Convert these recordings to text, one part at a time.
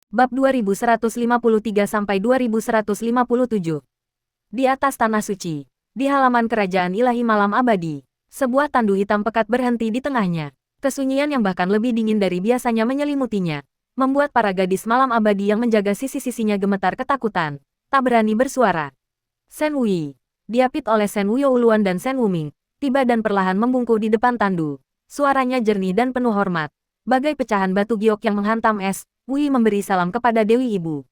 Bab 2153-2157. Di atas tanah suci, di halaman kerajaan ilahi malam abadi, sebuah tandu hitam pekat berhenti di tengahnya. Kesunyian yang bahkan lebih dingin dari biasanya menyelimutinya, membuat para gadis malam abadi yang menjaga sisi-sisinya gemetar ketakutan, tak berani bersuara. Shen Wuyi, diapit oleh Shen Wuyouluan dan Shen Wuming, tiba dan perlahan membungkuk di depan tandu. Suaranya jernih dan penuh hormat, bagai pecahan batu giok yang menghantam es. Wuyi memberi salam kepada Dewi Ibu.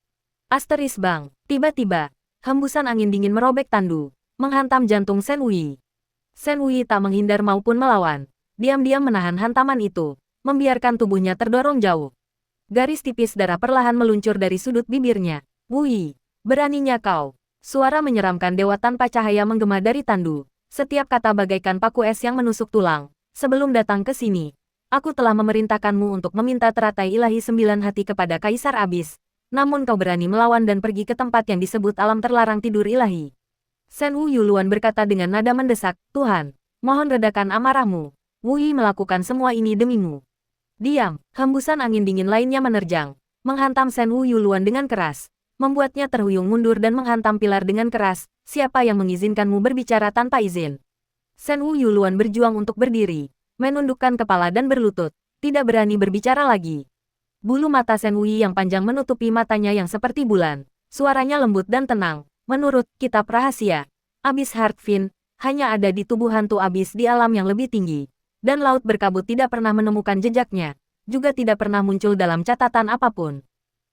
Asteris bang, tiba-tiba, hembusan angin dingin merobek tandu, menghantam jantung Shen Wuyi. Shen Wuyi tak menghindar maupun melawan, diam-diam menahan hantaman itu, membiarkan tubuhnya terdorong jauh. Garis tipis darah perlahan meluncur dari sudut bibirnya. Wuyi, beraninya kau. Suara menyeramkan dewa tanpa cahaya menggema dari tandu, setiap kata bagaikan paku es yang menusuk tulang. Sebelum datang ke sini, aku telah memerintahkanmu untuk meminta teratai ilahi 9 hati kepada Kaisar Abis. Namun kau berani melawan dan pergi ke tempat yang disebut alam terlarang tidur ilahi. Shen Wuyouluan berkata dengan nada mendesak, Tuhan, mohon redakan amarahmu. Wuyi melakukan semua ini demimu. Diam, hembusan angin dingin lainnya menerjang, menghantam Shen Wuyouluan dengan keras, membuatnya terhuyung mundur dan menghantam pilar dengan keras. Siapa yang mengizinkanmu berbicara tanpa izin? Shen Wuyouluan berjuang untuk berdiri, menundukkan kepala dan berlutut, tidak berani berbicara lagi. Bulu mata Shen Wuyi yang panjang menutupi matanya yang seperti bulan. Suaranya lembut dan tenang. Menurut kitab rahasia, Abis Heartfiend hanya ada di tubuh hantu abis di alam yang lebih tinggi. Dan laut berkabut tidak pernah menemukan jejaknya, juga tidak pernah muncul dalam catatan apapun.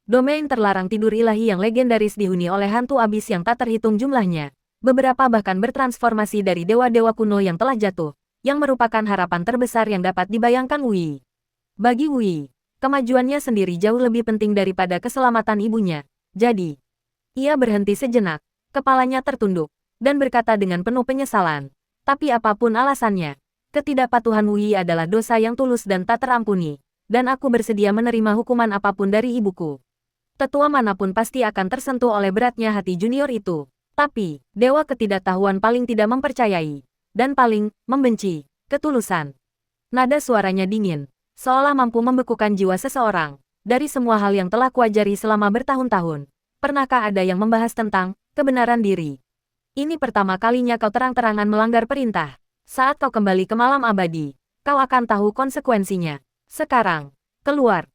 Domain terlarang tidur ilahi yang legendaris dihuni oleh hantu abis yang tak terhitung jumlahnya. Beberapa bahkan bertransformasi dari dewa-dewa kuno yang telah jatuh, yang merupakan harapan terbesar yang dapat dibayangkan Wuyi. Bagi Wuyi, kemajuannya sendiri jauh lebih penting daripada keselamatan ibunya. Jadi, ia berhenti sejenak, kepalanya tertunduk, dan berkata dengan penuh penyesalan. Tapi apapun alasannya, ketidakpatuhan Wuyi adalah dosa yang tulus dan tak terampuni, dan aku bersedia menerima hukuman apapun dari ibuku. Tetua manapun pasti akan tersentuh oleh beratnya hati junior itu. Tapi, dewa ketidaktahuan paling tidak mempercayai, dan paling membenci ketulusan. Nada suaranya dingin, seolah mampu membekukan jiwa seseorang. Dari semua hal yang telah kuajari selama bertahun-tahun, pernahkah ada yang membahas tentang kebenaran diri? Ini pertama kalinya kau terang-terangan melanggar perintah. Saat kau kembali ke malam abadi, kau akan tahu konsekuensinya. Sekarang, keluar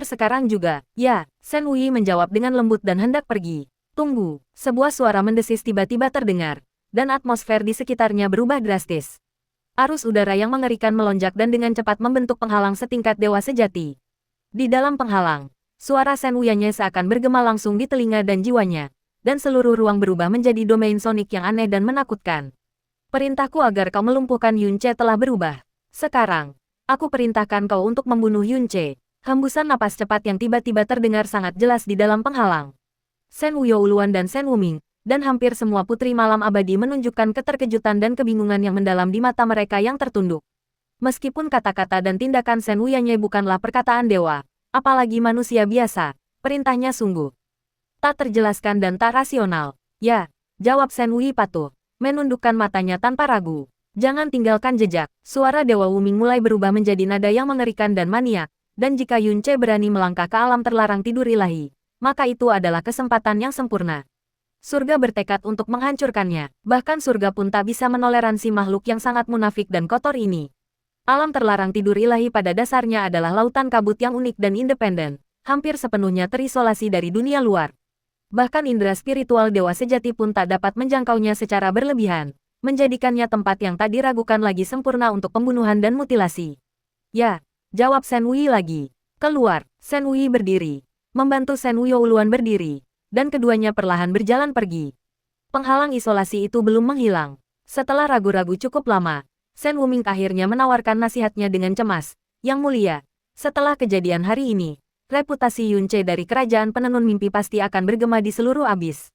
sekarang juga. Ya, Shen Wuyi menjawab dengan lembut dan hendak pergi. Tunggu, sebuah suara mendesis tiba-tiba terdengar, dan atmosfer di sekitarnya berubah drastis. Arus udara yang mengerikan melonjak dan dengan cepat membentuk penghalang setingkat dewa sejati. Di dalam penghalang, suara Shen Wuyanye seakan bergema langsung di telinga dan jiwanya, dan seluruh ruang berubah menjadi domain sonik yang aneh dan menakutkan. Perintahku agar kau melumpuhkan Yunce telah berubah. Sekarang, aku perintahkan kau untuk membunuh Yunce. Hembusan napas cepat yang tiba-tiba terdengar sangat jelas di dalam penghalang. Shen Wuyouluan dan Shen Wuming, dan hampir semua putri malam abadi menunjukkan keterkejutan dan kebingungan yang mendalam di mata mereka yang tertunduk. Meskipun kata-kata dan tindakan Shen Wuyanye bukanlah perkataan dewa, apalagi manusia biasa, perintahnya sungguh tak terjelaskan dan tak rasional. Ya, jawab Shen Wuyi patuh, menundukkan matanya tanpa ragu. Jangan tinggalkan jejak. Suara Dewa Wuming mulai berubah menjadi nada yang mengerikan dan maniak, dan jika Yunce berani melangkah ke alam terlarang tidur ilahi, maka itu adalah kesempatan yang sempurna. Surga bertekad untuk menghancurkannya, bahkan surga pun tak bisa menoleransi makhluk yang sangat munafik dan kotor ini. Alam terlarang tidur ilahi pada dasarnya adalah lautan kabut yang unik dan independen, hampir sepenuhnya terisolasi dari dunia luar. Bahkan indera spiritual dewa sejati pun tak dapat menjangkaunya secara berlebihan, menjadikannya tempat yang tak diragukan lagi sempurna untuk pembunuhan dan mutilasi. Ya, jawab Shen Wuyi lagi. Keluar. Shen Wuyi berdiri, membantu Shen Wuyouluan berdiri, dan keduanya perlahan berjalan pergi. Penghalang isolasi itu belum menghilang. Setelah ragu-ragu cukup lama, Shen Wuming akhirnya menawarkan nasihatnya dengan cemas. Yang mulia, setelah kejadian hari ini, reputasi Yunce dari kerajaan penenun mimpi pasti akan bergema di seluruh abis.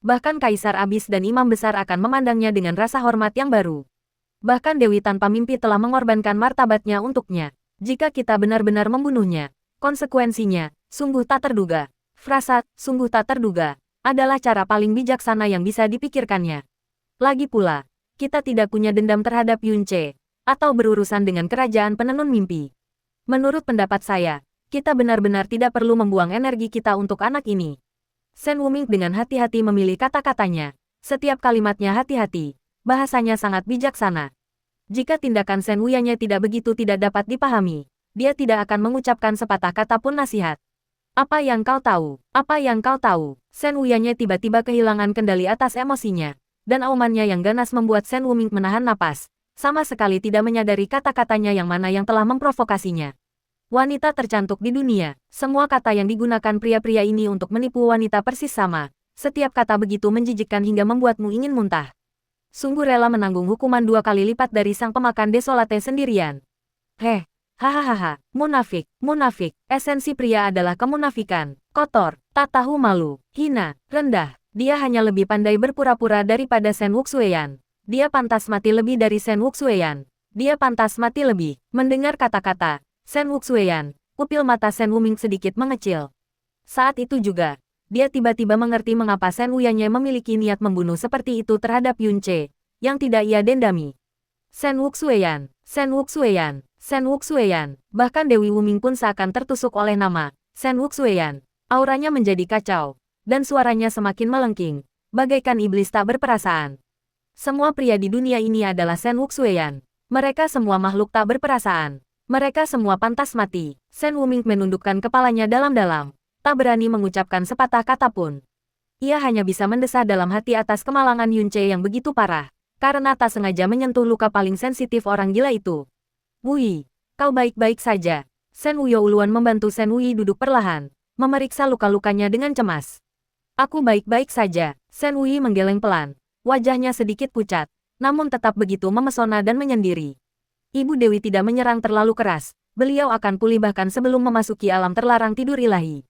Bahkan Kaisar Abis dan Imam Besar akan memandangnya dengan rasa hormat yang baru. Bahkan Dewi tanpa mimpi telah mengorbankan martabatnya untuknya. Jika kita benar-benar membunuhnya, konsekuensinya sungguh tak terduga. Frasat, sungguh tak terduga, adalah cara paling bijaksana yang bisa dipikirkannya. Lagi pula, kita tidak punya dendam terhadap Yunce, atau berurusan dengan kerajaan penenun mimpi. Menurut pendapat saya, Kita benar-benar tidak perlu membuang energi kita untuk anak ini. Shen Wuming dengan hati-hati memilih kata-katanya. Setiap kalimatnya hati-hati. Bahasanya sangat bijaksana. Jika tindakan Shen Wuyanya tidak begitu tidak dapat dipahami, dia tidak akan mengucapkan sepatah kata pun nasihat. Apa yang kau tahu? Apa yang kau tahu? Shen Wuyanya tiba-tiba kehilangan kendali atas emosinya, dan aumannya yang ganas membuat Shen Wuming menahan napas, sama sekali tidak menyadari kata-katanya yang mana yang telah memprovokasinya. Wanita tercantik di dunia, semua kata yang digunakan pria-pria ini untuk menipu wanita persis sama. Setiap kata begitu menjijikkan hingga membuatmu ingin muntah. Sungguh rela menanggung hukuman 2 kali lipat dari sang pemakan desolate sendirian. Hahaha, munafik, munafik, esensi pria adalah kemunafikan, kotor, tak tahu malu, hina, rendah. Dia hanya lebih pandai berpura-pura daripada Shen Wuxueyan. Dia pantas mati lebih dari Shen Wuxueyan. Dia pantas mati lebih. Mendengar kata-kata Shen Wuxueyan, pupil mata Shen Wuming sedikit mengecil. Saat itu juga, dia tiba-tiba mengerti mengapa Shen Wuyanya memiliki niat membunuh seperti itu terhadap Yun Ce, yang tidak ia dendami. Shen Wuxueyan, Shen Wuxueyan, Shen Wuxueyan, bahkan Dewi Wuming pun seakan tertusuk oleh nama Shen Wuxueyan. Auranya menjadi kacau, dan suaranya semakin melengking, bagaikan iblis tak berperasaan. Semua pria di dunia ini adalah Shen Wuxueyan. Mereka semua makhluk tak berperasaan. Mereka semua pantas mati. Shen Wuming menundukkan kepalanya dalam-dalam, tak berani mengucapkan sepatah kata pun. Ia hanya bisa mendesah dalam hati atas kemalangan Yun Ce yang begitu parah, karena tak sengaja menyentuh luka paling sensitif orang gila itu. Wui, kau baik-baik saja. Shen Wuyouluan membantu Shen Wui duduk perlahan, memeriksa luka-lukanya dengan cemas. Aku baik-baik saja. Shen Wui menggeleng pelan. Wajahnya sedikit pucat, namun tetap begitu memesona dan menyendiri. Ibu Dewi tidak menyerang terlalu keras. Beliau akan pulih bahkan sebelum memasuki alam terlarang tidur ilahi.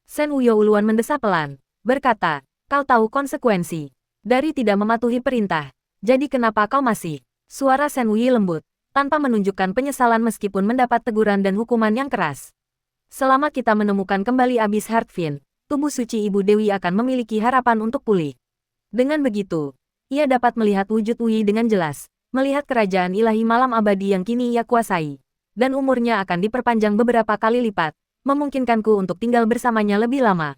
Shen Wuyouluan mendesah pelan, berkata, kau tahu konsekuensi dari tidak mematuhi perintah. Jadi kenapa kau masih? Suara Shen Wui lembut, tanpa menunjukkan penyesalan meskipun mendapat teguran dan hukuman yang keras. Selama kita menemukan kembali abis Heartfin, tubuh suci Ibu Dewi akan memiliki harapan untuk pulih. Dengan begitu, ia dapat melihat wujud Wui dengan jelas, melihat kerajaan ilahi malam abadi yang kini ia kuasai, dan umurnya akan diperpanjang beberapa kali lipat, memungkinkanku untuk tinggal bersamanya lebih lama.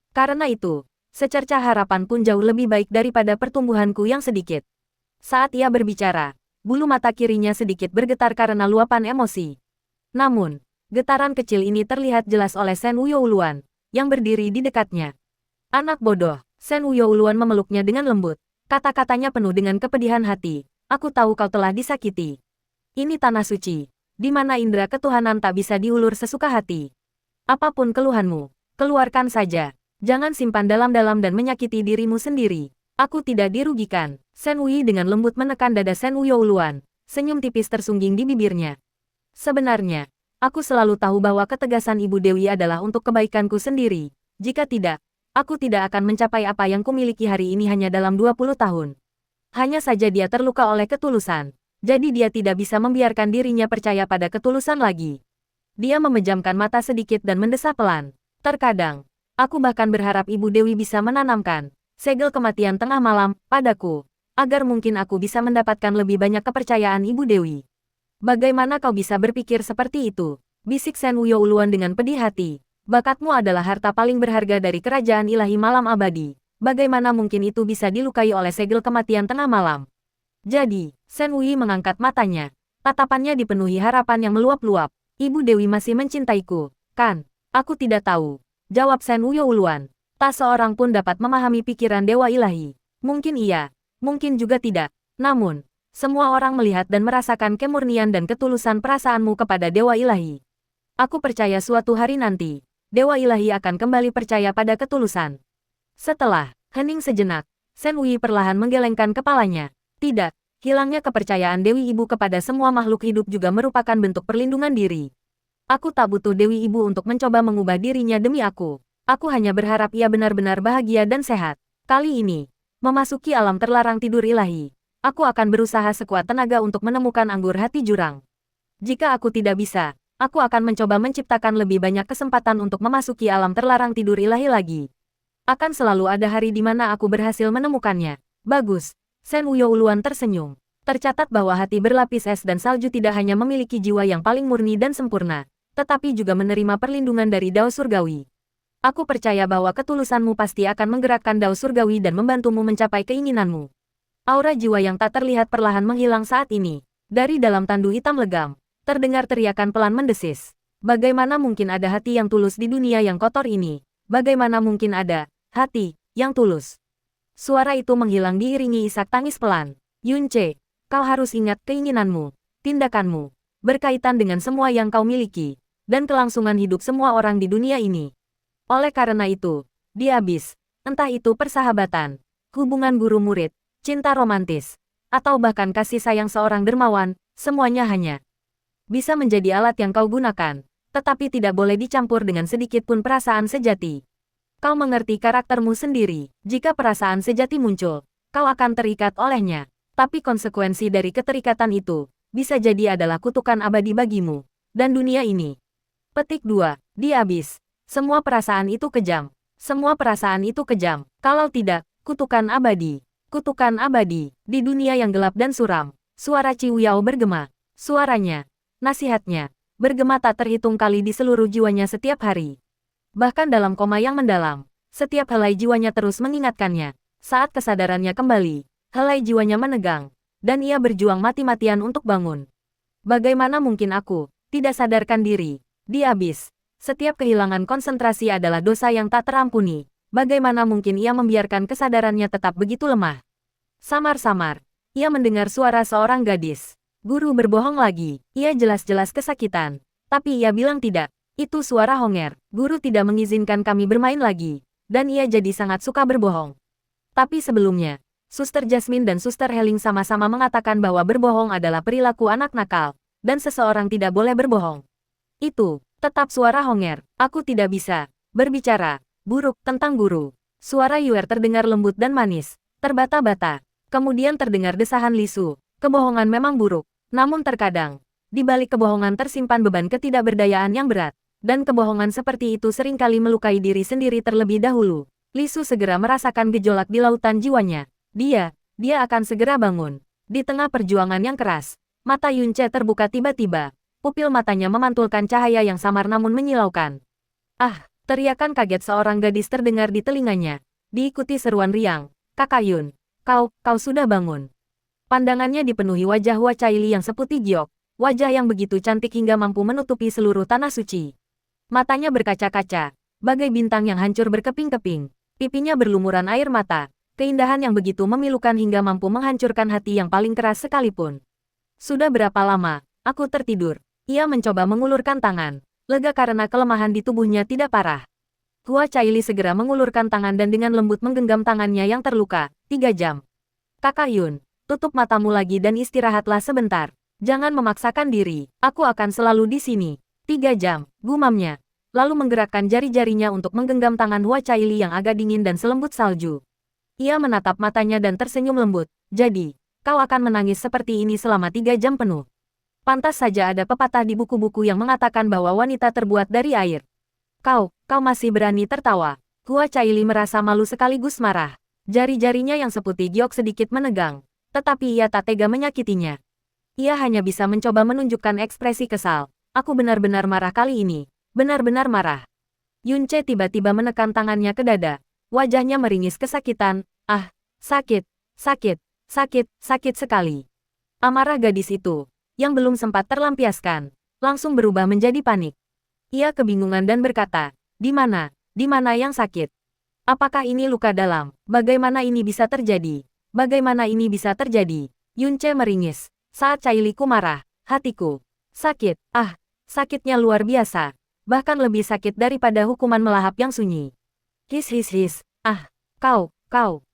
Karena itu, secercah harapan pun jauh lebih baik daripada pertumbuhanku yang sedikit. Saat ia berbicara, bulu mata kirinya sedikit bergetar karena luapan emosi. Namun, getaran kecil ini terlihat jelas oleh Shen Wuyouluan, yang berdiri di dekatnya. Anak bodoh, Shen Wuyouluan memeluknya dengan lembut. Kata-katanya penuh dengan kepedihan hati. Aku tahu kau telah disakiti. Ini tanah suci, di mana indera ketuhanan tak bisa diulur sesuka hati. Apapun keluhanmu, keluarkan saja. Jangan simpan dalam-dalam dan menyakiti dirimu sendiri. Aku tidak dirugikan. Shen Wui dengan lembut menekan dada Shen Wuyouluan. Senyum tipis tersungging di bibirnya. Sebenarnya, aku selalu tahu bahwa ketegasan Ibu Dewi adalah untuk kebaikanku sendiri. Jika tidak, aku tidak akan mencapai apa yang kumiliki hari ini hanya dalam 20 tahun. Hanya saja dia terluka oleh ketulusan. Jadi dia tidak bisa membiarkan dirinya percaya pada ketulusan lagi. Dia memejamkan mata sedikit dan mendesah pelan. Terkadang, aku bahkan berharap Ibu Dewi bisa menanamkan segel kematian tengah malam padaku, agar mungkin aku bisa mendapatkan lebih banyak kepercayaan Ibu Dewi. Bagaimana kau bisa berpikir seperti itu? Bisik Shen Wuyouluan dengan pedih hati. Bakatmu adalah harta paling berharga dari kerajaan ilahi malam abadi. Bagaimana mungkin itu bisa dilukai oleh segel kematian tengah malam? Jadi, Shen Wui mengangkat matanya. Tatapannya dipenuhi harapan yang meluap-luap. Ibu Dewi masih mencintaiku, kan? Aku tidak tahu. Jawab Shen Wuyouluan. Tak seorang pun dapat memahami pikiran Dewa Ilahi. Mungkin iya, mungkin juga tidak. Namun, semua orang melihat dan merasakan kemurnian dan ketulusan perasaanmu kepada Dewa Ilahi. Aku percaya suatu hari nanti, Dewa Ilahi akan kembali percaya pada ketulusan. Setelah hening sejenak, Shen Wui perlahan menggelengkan kepalanya. Tidak, hilangnya kepercayaan Dewi Ibu kepada semua makhluk hidup juga merupakan bentuk perlindungan diri. Aku tak butuh Dewi Ibu untuk mencoba mengubah dirinya demi aku. Aku hanya berharap ia benar-benar bahagia dan sehat. Kali ini, memasuki alam terlarang tidur ilahi, aku akan berusaha sekuat tenaga untuk menemukan anggur hati jurang. Jika aku tidak bisa, aku akan mencoba menciptakan lebih banyak kesempatan untuk memasuki alam terlarang tidur ilahi lagi. Akan selalu ada hari di mana aku berhasil menemukannya. Bagus. Shen Wuyouluan tersenyum. Tercatat bahwa hati berlapis es dan salju tidak hanya memiliki jiwa yang paling murni dan sempurna, tetapi juga menerima perlindungan dari Dao Surgawi. Aku percaya bahwa ketulusanmu pasti akan menggerakkan Dao Surgawi dan membantumu mencapai keinginanmu. Aura jiwa yang tak terlihat perlahan menghilang saat ini. Dari dalam tandu hitam legam, terdengar teriakan pelan mendesis. Bagaimana mungkin ada hati yang tulus di dunia yang kotor ini? Bagaimana mungkin ada hati yang tulus? Suara itu menghilang diiringi isak tangis pelan. Yunce, kau harus ingat keinginanmu, tindakanmu, berkaitan dengan semua yang kau miliki, dan kelangsungan hidup semua orang di dunia ini. Oleh karena itu, di abis, entah itu persahabatan, hubungan guru-murid, cinta romantis, atau bahkan kasih sayang seorang dermawan, semuanya hanya bisa menjadi alat yang kau gunakan, tetapi tidak boleh dicampur dengan sedikit pun perasaan sejati. Kau mengerti karaktermu sendiri, jika perasaan sejati muncul, kau akan terikat olehnya, tapi konsekuensi dari keterikatan itu, bisa jadi adalah kutukan abadi bagimu, dan dunia ini. Petik 2. Di abis. Semua perasaan itu kejam. Semua perasaan itu kejam. Kalau tidak, kutukan abadi. Kutukan abadi. Di dunia yang gelap dan suram, suara Ciu Yao bergema. Suaranya, nasihatnya, bergema tak terhitung kali di seluruh jiwanya setiap hari. Bahkan dalam koma yang mendalam, setiap helai jiwanya terus mengingatkannya. Saat kesadarannya kembali, helai jiwanya menegang, dan ia berjuang mati-matian untuk bangun. Bagaimana mungkin aku tidak sadarkan diri? Di abis, setiap kehilangan konsentrasi adalah dosa yang tak terampuni. Bagaimana mungkin ia membiarkan kesadarannya tetap begitu lemah? Samar-samar, ia mendengar suara seorang gadis. Guru berbohong lagi, ia jelas-jelas kesakitan. Tapi ia bilang tidak. Itu suara Honger. Guru tidak mengizinkan kami bermain lagi, dan ia jadi sangat suka berbohong. Tapi sebelumnya, Suster Jasmine dan Suster Heling sama-sama mengatakan bahwa berbohong adalah perilaku anak nakal, dan seseorang tidak boleh berbohong. Itu, tetap suara Honger. Aku tidak bisa berbicara buruk tentang guru. Suara Yuer terdengar lembut dan manis, terbata-bata. Kemudian terdengar desahan Lisu. Kebohongan memang buruk, namun terkadang, di balik kebohongan tersimpan beban ketidakberdayaan yang berat. Dan kebohongan seperti itu seringkali melukai diri sendiri terlebih dahulu. Lisu segera merasakan gejolak di lautan jiwanya. Dia akan segera bangun. Di tengah perjuangan yang keras, mata Yunce terbuka tiba-tiba. Pupil matanya memantulkan cahaya yang samar namun menyilaukan. Ah, teriakan kaget seorang gadis terdengar di telinganya. Diikuti seruan riang. Kakak Yun, kau sudah bangun. Pandangannya dipenuhi wajah Hua Caili yang seputih giok. Wajah yang begitu cantik hingga mampu menutupi seluruh tanah suci. Matanya berkaca-kaca, bagai bintang yang hancur berkeping-keping. Pipinya berlumuran air mata, keindahan yang begitu memilukan hingga mampu menghancurkan hati yang paling keras sekalipun. Sudah berapa lama aku tertidur? Ia mencoba mengulurkan tangan, lega karena kelemahan di tubuhnya tidak parah. Hua Caili segera mengulurkan tangan dan dengan lembut menggenggam tangannya yang terluka. 3 jam. Kakak Yun, tutup matamu lagi dan istirahatlah sebentar. Jangan memaksakan diri, aku akan selalu di sini. 3 jam, gumamnya. Lalu menggerakkan jari-jarinya untuk menggenggam tangan Hua Caili yang agak dingin dan selembut salju. Ia menatap matanya dan tersenyum lembut. Jadi, kau akan menangis seperti ini selama 3 jam penuh. Pantas saja ada pepatah di buku-buku yang mengatakan bahwa wanita terbuat dari air. Kau masih berani tertawa. Hua Caili merasa malu sekaligus marah. Jari-jarinya yang seputih giok sedikit menegang. Tetapi ia tak tega menyakitinya. Ia hanya bisa mencoba menunjukkan ekspresi kesal. Aku benar-benar marah kali ini. Benar-benar marah. Yunce tiba-tiba menekan tangannya ke dada. Wajahnya meringis kesakitan. Ah, sakit, sakit, sakit, sakit sekali. Amarah gadis itu, yang belum sempat terlampiaskan, langsung berubah menjadi panik. Ia kebingungan dan berkata, di mana yang sakit? Apakah ini luka dalam? Bagaimana ini bisa terjadi? Bagaimana ini bisa terjadi? Yunce meringis. Saat Cailiku marah, hatiku sakit. Ah, sakitnya luar biasa. Bahkan lebih sakit daripada hukuman melahap yang sunyi. His. Ah, kau.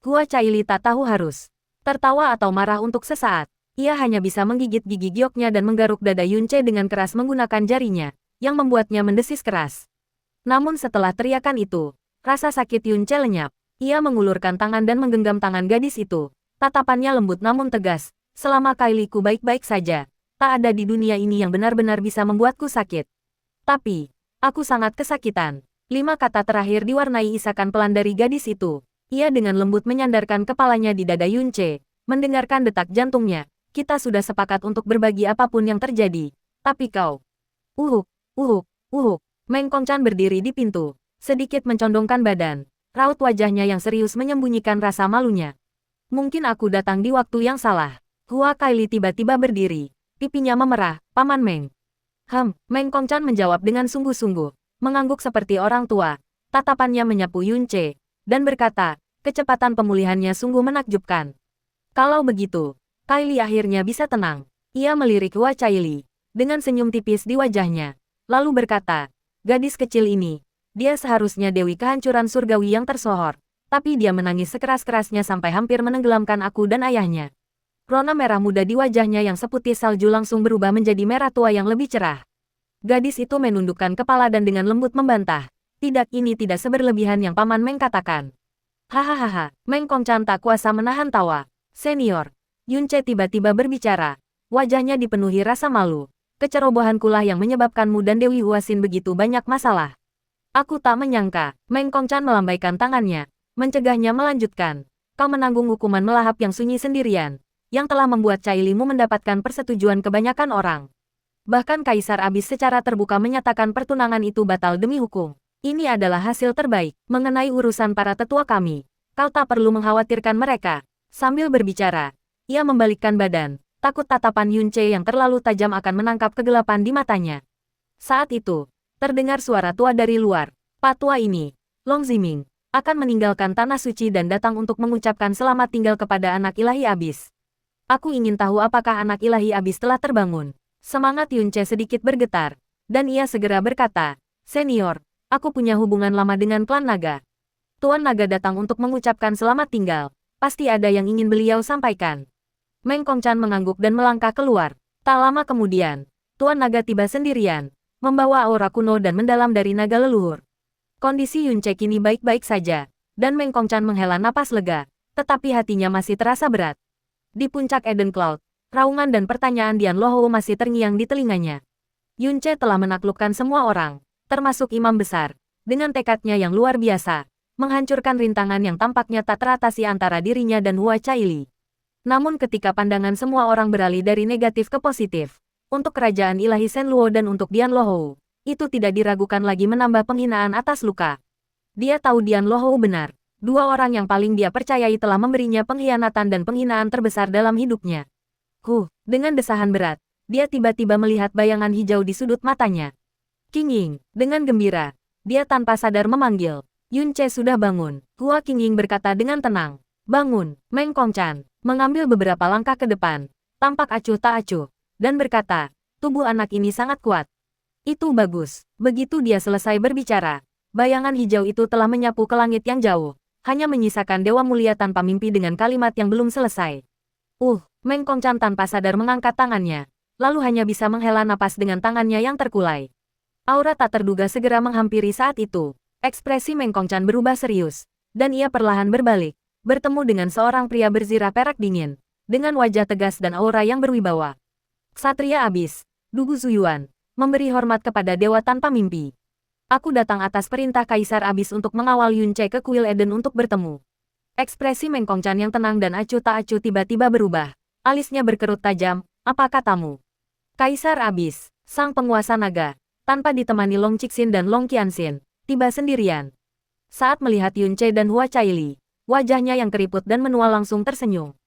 Hua Caili tak tahu harus tertawa atau marah untuk sesaat. Ia hanya bisa menggigit gigi gioknya dan menggaruk dada Yunce dengan keras menggunakan jarinya, yang membuatnya mendesis keras. Namun setelah teriakan itu, rasa sakit Yunce lenyap. Ia mengulurkan tangan dan menggenggam tangan gadis itu. Tatapannya lembut namun tegas. Selama Kailiku baik-baik saja, tak ada di dunia ini yang benar-benar bisa membuatku sakit. Tapi, aku sangat kesakitan. 5 kata terakhir diwarnai isakan pelan dari gadis itu. Ia dengan lembut menyandarkan kepalanya di dada Yunce, mendengarkan detak jantungnya. Kita sudah sepakat untuk berbagi apapun yang terjadi. Tapi kau. Meng Kongchan berdiri di pintu, sedikit mencondongkan badan. Raut wajahnya yang serius menyembunyikan rasa malunya. Mungkin aku datang di waktu yang salah. Hua Kaili tiba-tiba berdiri. Pipinya memerah, Paman Meng. Meng Kongchan menjawab dengan sungguh-sungguh, mengangguk seperti orang tua. Tatapannya menyapu Yun Ce, dan berkata, kecepatan pemulihannya sungguh menakjubkan. Kalau begitu, Kaili akhirnya bisa tenang. Ia melirik Hua Caili, dengan senyum tipis di wajahnya. Lalu berkata, gadis kecil ini, dia seharusnya dewi kehancuran surgawi yang tersohor. Tapi dia menangis sekeras-kerasnya sampai hampir menenggelamkan aku dan ayahnya. Rona merah muda di wajahnya yang seputih salju langsung berubah menjadi merah tua yang lebih cerah. Gadis itu menundukkan kepala dan dengan lembut membantah. Tidak, ini tidak seberlebihan yang Paman Meng katakan. Hahaha, Meng Kongchan tak kuasa menahan tawa. Senior, Yun Ce tiba-tiba berbicara. Wajahnya dipenuhi rasa malu. Kecerobohankulah yang menyebabkanmu dan Dewi Huasin begitu banyak masalah. Aku tak menyangka. Meng Kongchan melambaikan tangannya, mencegahnya melanjutkan. Kau menanggung hukuman melahap yang sunyi sendirian, yang telah membuat Cailimu mendapatkan persetujuan kebanyakan orang. Bahkan Kaisar Abyss secara terbuka menyatakan pertunangan itu batal demi hukum. Ini adalah hasil terbaik. Mengenai urusan para tetua kami, kau tak perlu mengkhawatirkan mereka. Sambil berbicara, ia membalikkan badan, takut tatapan Yun Ce yang terlalu tajam akan menangkap kegelapan di matanya. Saat itu, terdengar suara tua dari luar. Patua ini, Long Ziming, akan meninggalkan tanah suci dan datang untuk mengucapkan selamat tinggal kepada anak ilahi Abyss. Aku ingin tahu apakah anak ilahi Abyss telah terbangun. Semangat Yun Ce sedikit bergetar, dan ia segera berkata, Senior, aku punya hubungan lama dengan klan naga. Tuan naga datang untuk mengucapkan selamat tinggal. Pasti ada yang ingin beliau sampaikan. Meng Kongchan mengangguk dan melangkah keluar. Tak lama kemudian, Tuan naga tiba sendirian, membawa aura kuno dan mendalam dari naga leluhur. Kondisi Yun Ce kini baik-baik saja, dan Meng Kongchan menghela napas lega, tetapi hatinya masih terasa berat. Di puncak Eden Cloud, raungan dan pertanyaan Dian Lohou masih terngiang di telinganya. Yun Ce telah menaklukkan semua orang, termasuk imam besar, dengan tekadnya yang luar biasa, menghancurkan rintangan yang tampaknya tak teratasi antara dirinya dan Hua Caili. Namun ketika pandangan semua orang beralih dari negatif ke positif, untuk kerajaan ilahi Shenluo dan untuk Dian Lohou, itu tidak diragukan lagi menambah penghinaan atas luka. Dia tahu Dian Lohou benar. Dua orang yang paling dia percayai telah memberinya pengkhianatan dan penghinaan terbesar dalam hidupnya. Dengan desahan berat, dia tiba-tiba melihat bayangan hijau di sudut matanya. Qingying, dengan gembira, dia tanpa sadar memanggil. Yun Ce sudah bangun. Hua Qingying berkata dengan tenang. Bangun, Meng Kongchan, mengambil beberapa langkah ke depan, tampak acuh tak acuh, dan berkata, tubuh anak ini sangat kuat. Itu bagus. Begitu dia selesai berbicara, bayangan hijau itu telah menyapu ke langit yang jauh, hanya menyisakan Dewa Mulia tanpa mimpi dengan kalimat yang belum selesai. Meng Kongchan tanpa sadar mengangkat tangannya, lalu hanya bisa menghela napas dengan tangannya yang terkulai. Aura tak terduga segera menghampiri saat itu. Ekspresi Meng Kongchan berubah serius, dan ia perlahan berbalik, bertemu dengan seorang pria berzirah perak dingin, dengan wajah tegas dan aura yang berwibawa. Ksatria Abyss, Dugu Zuyuan, memberi hormat kepada dewa tanpa mimpi. Aku datang atas perintah Kaisar Abyss untuk mengawal Yun Ce ke kuil Eden untuk bertemu. Ekspresi Meng Kongchan yang tenang dan acuh tak acuh tiba-tiba berubah. Alisnya berkerut tajam, apa katamu? Kaisar Abyss, sang penguasa naga, tanpa ditemani Long Cixin dan Long Qianxin, tiba sendirian. Saat melihat Yun Ce dan Hua Caili, wajahnya yang keriput dan menua langsung tersenyum.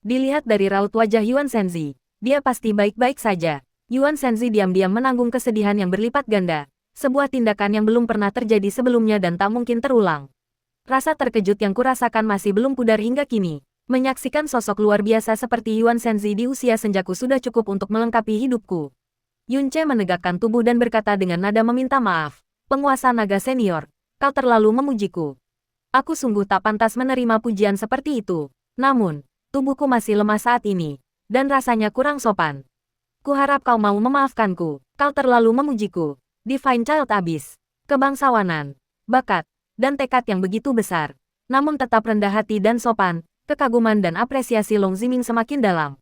Dilihat dari raut wajah Yuan Shenzi, dia pasti baik-baik saja. Yuan Shenzi diam-diam menanggung kesedihan yang berlipat ganda, sebuah tindakan yang belum pernah terjadi sebelumnya dan tak mungkin terulang. Rasa terkejut yang kurasakan masih belum pudar hingga kini. Menyaksikan sosok luar biasa seperti Yuan Shenzi di usia senjaku sudah cukup untuk melengkapi hidupku. Yun Ce menegakkan tubuh dan berkata dengan nada meminta maaf. Penguasa naga senior, kau terlalu memujiku. Aku sungguh tak pantas menerima pujian seperti itu. Namun, tubuhku masih lemah saat ini, dan rasanya kurang sopan. Kuharap kau mau memaafkanku. Kau terlalu memujiku. Divine Child Abyss, kebangsawanan, bakat, dan tekad yang begitu besar. Namun tetap rendah hati dan sopan. Kekaguman dan apresiasi Long Ziming semakin dalam.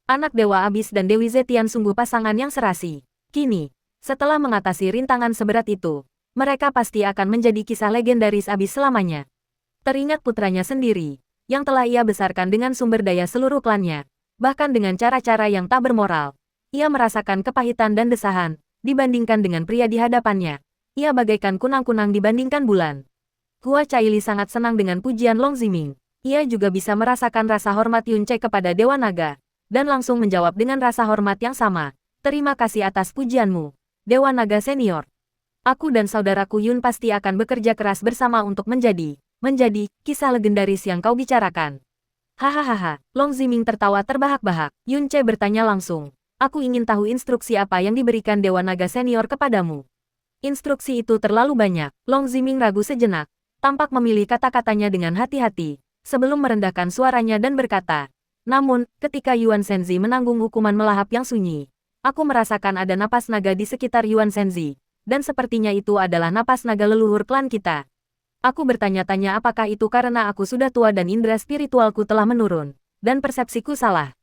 Anak Dewa Abyss dan Dewi Zetian sungguh pasangan yang serasi. Kini, setelah mengatasi rintangan seberat itu, mereka pasti akan menjadi kisah legendaris Abyss selamanya. Teringat putranya sendiri, yang telah ia besarkan dengan sumber daya seluruh klannya, bahkan dengan cara-cara yang tak bermoral. Ia merasakan kepahitan dan desahan, dibandingkan dengan pria di hadapannya. Ia bagaikan kunang-kunang dibandingkan bulan. Hua Caili sangat senang dengan pujian Long Ziming. Ia juga bisa merasakan rasa hormat Yunce kepada Dewa Naga, dan langsung menjawab dengan rasa hormat yang sama. Terima kasih atas pujianmu, Dewa Naga Senior. Aku dan saudaraku Yun pasti akan bekerja keras bersama untuk menjadi kisah legendaris yang kau bicarakan. Hahaha, Long Ziming tertawa terbahak-bahak. Yunce bertanya langsung. Aku ingin tahu instruksi apa yang diberikan Dewa Naga Senior kepadamu. Instruksi itu terlalu banyak. Long Ziming ragu sejenak, tampak memilih kata-katanya dengan hati-hati, sebelum merendahkan suaranya dan berkata, namun, ketika Yuan Shenzi menanggung hukuman melahap yang sunyi, aku merasakan ada napas naga di sekitar Yuan Shenzi, dan sepertinya itu adalah napas naga leluhur klan kita. Aku bertanya-tanya apakah itu karena aku sudah tua dan indera spiritualku telah menurun, dan persepsiku salah.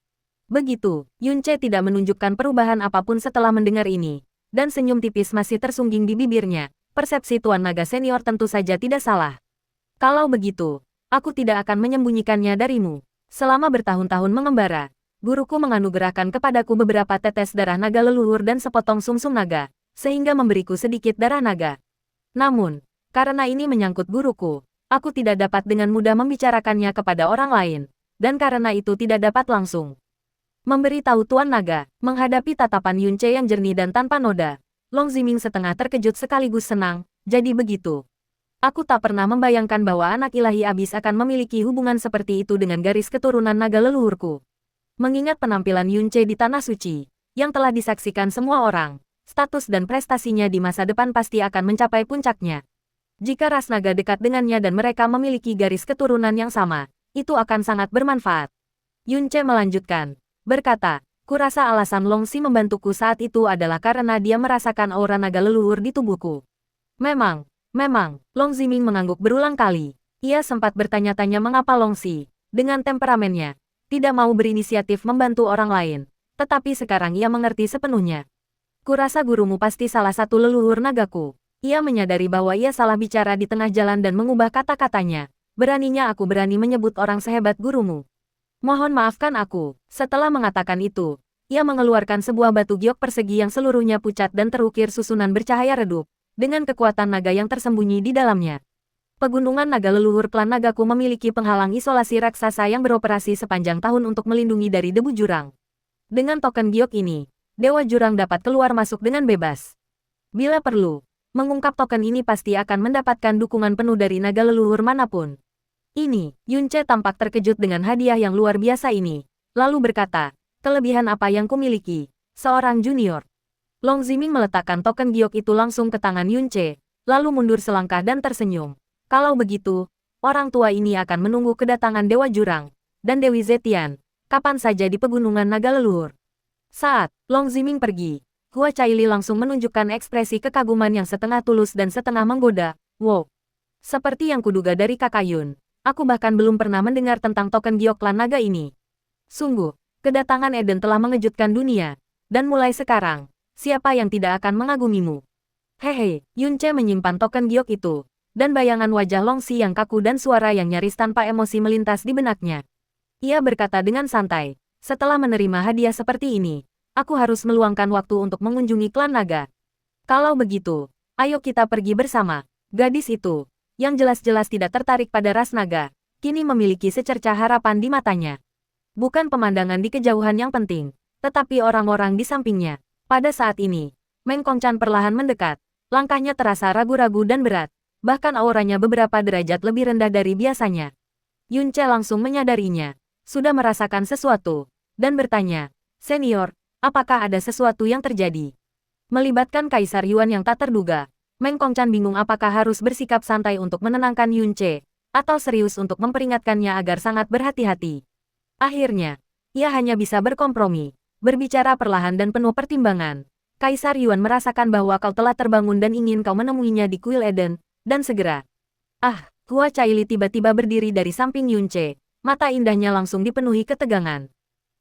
Begitu, Yunce tidak menunjukkan perubahan apapun setelah mendengar ini, dan senyum tipis masih tersungging di bibirnya. Persepsi Tuan Naga Senior tentu saja tidak salah. Kalau begitu, aku tidak akan menyembunyikannya darimu. Selama bertahun-tahun mengembara, guruku menganugerahkan kepadaku beberapa tetes darah naga leluhur dan sepotong sumsum naga, sehingga memberiku sedikit darah naga. Namun, karena ini menyangkut guruku, aku tidak dapat dengan mudah membicarakannya kepada orang lain, dan karena itu tidak dapat langsung memberitahu Tuan Naga. Menghadapi tatapan Yunce yang jernih dan tanpa noda, Long Ziming setengah terkejut sekaligus senang. Jadi begitu. Aku tak pernah membayangkan bahwa anak ilahi abis akan memiliki hubungan seperti itu dengan garis keturunan naga leluhurku. Mengingat penampilan Yunce di Tanah Suci, yang telah disaksikan semua orang, status dan prestasinya di masa depan pasti akan mencapai puncaknya. Jika ras naga dekat dengannya dan mereka memiliki garis keturunan yang sama, itu akan sangat bermanfaat. Yunce melanjutkan, berkata, kurasa alasan Long Si membantuku saat itu adalah karena dia merasakan aura naga leluhur di tubuhku. Memang, Long Ziming mengangguk berulang kali. Ia sempat bertanya-tanya mengapa Long Si, dengan temperamennya, tidak mau berinisiatif membantu orang lain. Tetapi sekarang ia mengerti sepenuhnya. Kurasa gurumu pasti salah satu leluhur nagaku. Ia menyadari bahwa ia salah bicara di tengah jalan dan mengubah kata-katanya. Beraninya aku berani menyebut orang sehebat gurumu. Mohon maafkan aku. Setelah mengatakan itu, ia mengeluarkan sebuah batu giok persegi yang seluruhnya pucat dan terukir susunan bercahaya redup, dengan kekuatan naga yang tersembunyi di dalamnya. Pegunungan naga leluhur klan nagaku memiliki penghalang isolasi raksasa yang beroperasi sepanjang tahun untuk melindungi dari debu jurang. Dengan token giok ini, Dewa Jurang dapat keluar masuk dengan bebas. Bila perlu, mengungkap token ini pasti akan mendapatkan dukungan penuh dari naga leluhur manapun. Ini, Yunce tampak terkejut dengan hadiah yang luar biasa ini, lalu berkata, kelebihan apa yang kumiliki, seorang junior. Long Ziming meletakkan token giok itu langsung ke tangan Yunce, lalu mundur selangkah dan tersenyum. Kalau begitu, orang tua ini akan menunggu kedatangan Dewa Jurang, dan Dewi Zetian, kapan saja di pegunungan naga leluhur. Saat Long Ziming pergi, Hua Caili langsung menunjukkan ekspresi kekaguman yang setengah tulus dan setengah menggoda. Wow! Seperti yang kuduga dari kakak Yun. Aku bahkan belum pernah mendengar tentang token giok klan naga ini. Sungguh, kedatangan Eden telah mengejutkan dunia. Dan mulai sekarang, siapa yang tidak akan mengagumimu? Hehe, Yunce menyimpan token giok itu. Dan bayangan wajah Long Si yang kaku dan suara yang nyaris tanpa emosi melintas di benaknya. Ia berkata dengan santai, setelah menerima hadiah seperti ini, aku harus meluangkan waktu untuk mengunjungi klan naga. Kalau begitu, ayo kita pergi bersama. Gadis itu, yang jelas-jelas tidak tertarik pada ras naga, kini memiliki secercah harapan di matanya. Bukan pemandangan di kejauhan yang penting, tetapi orang-orang di sampingnya. Pada saat ini, Meng Kongchan perlahan mendekat, langkahnya terasa ragu-ragu dan berat, bahkan auranya beberapa derajat lebih rendah dari biasanya. Yunce langsung menyadarinya, sudah merasakan sesuatu, dan bertanya, senior, apakah ada sesuatu yang terjadi? Melibatkan Kaisar Yuan yang tak terduga, Meng Kongchan bingung apakah harus bersikap santai untuk menenangkan Yunce, atau serius untuk memperingatkannya agar sangat berhati-hati. Akhirnya, ia hanya bisa berkompromi, berbicara perlahan dan penuh pertimbangan. Kaisar Yuan merasakan bahwa kau telah terbangun dan ingin kau menemuinya di kuil Eden, dan segera. Hua Caili tiba-tiba berdiri dari samping Yunce, mata indahnya langsung dipenuhi ketegangan.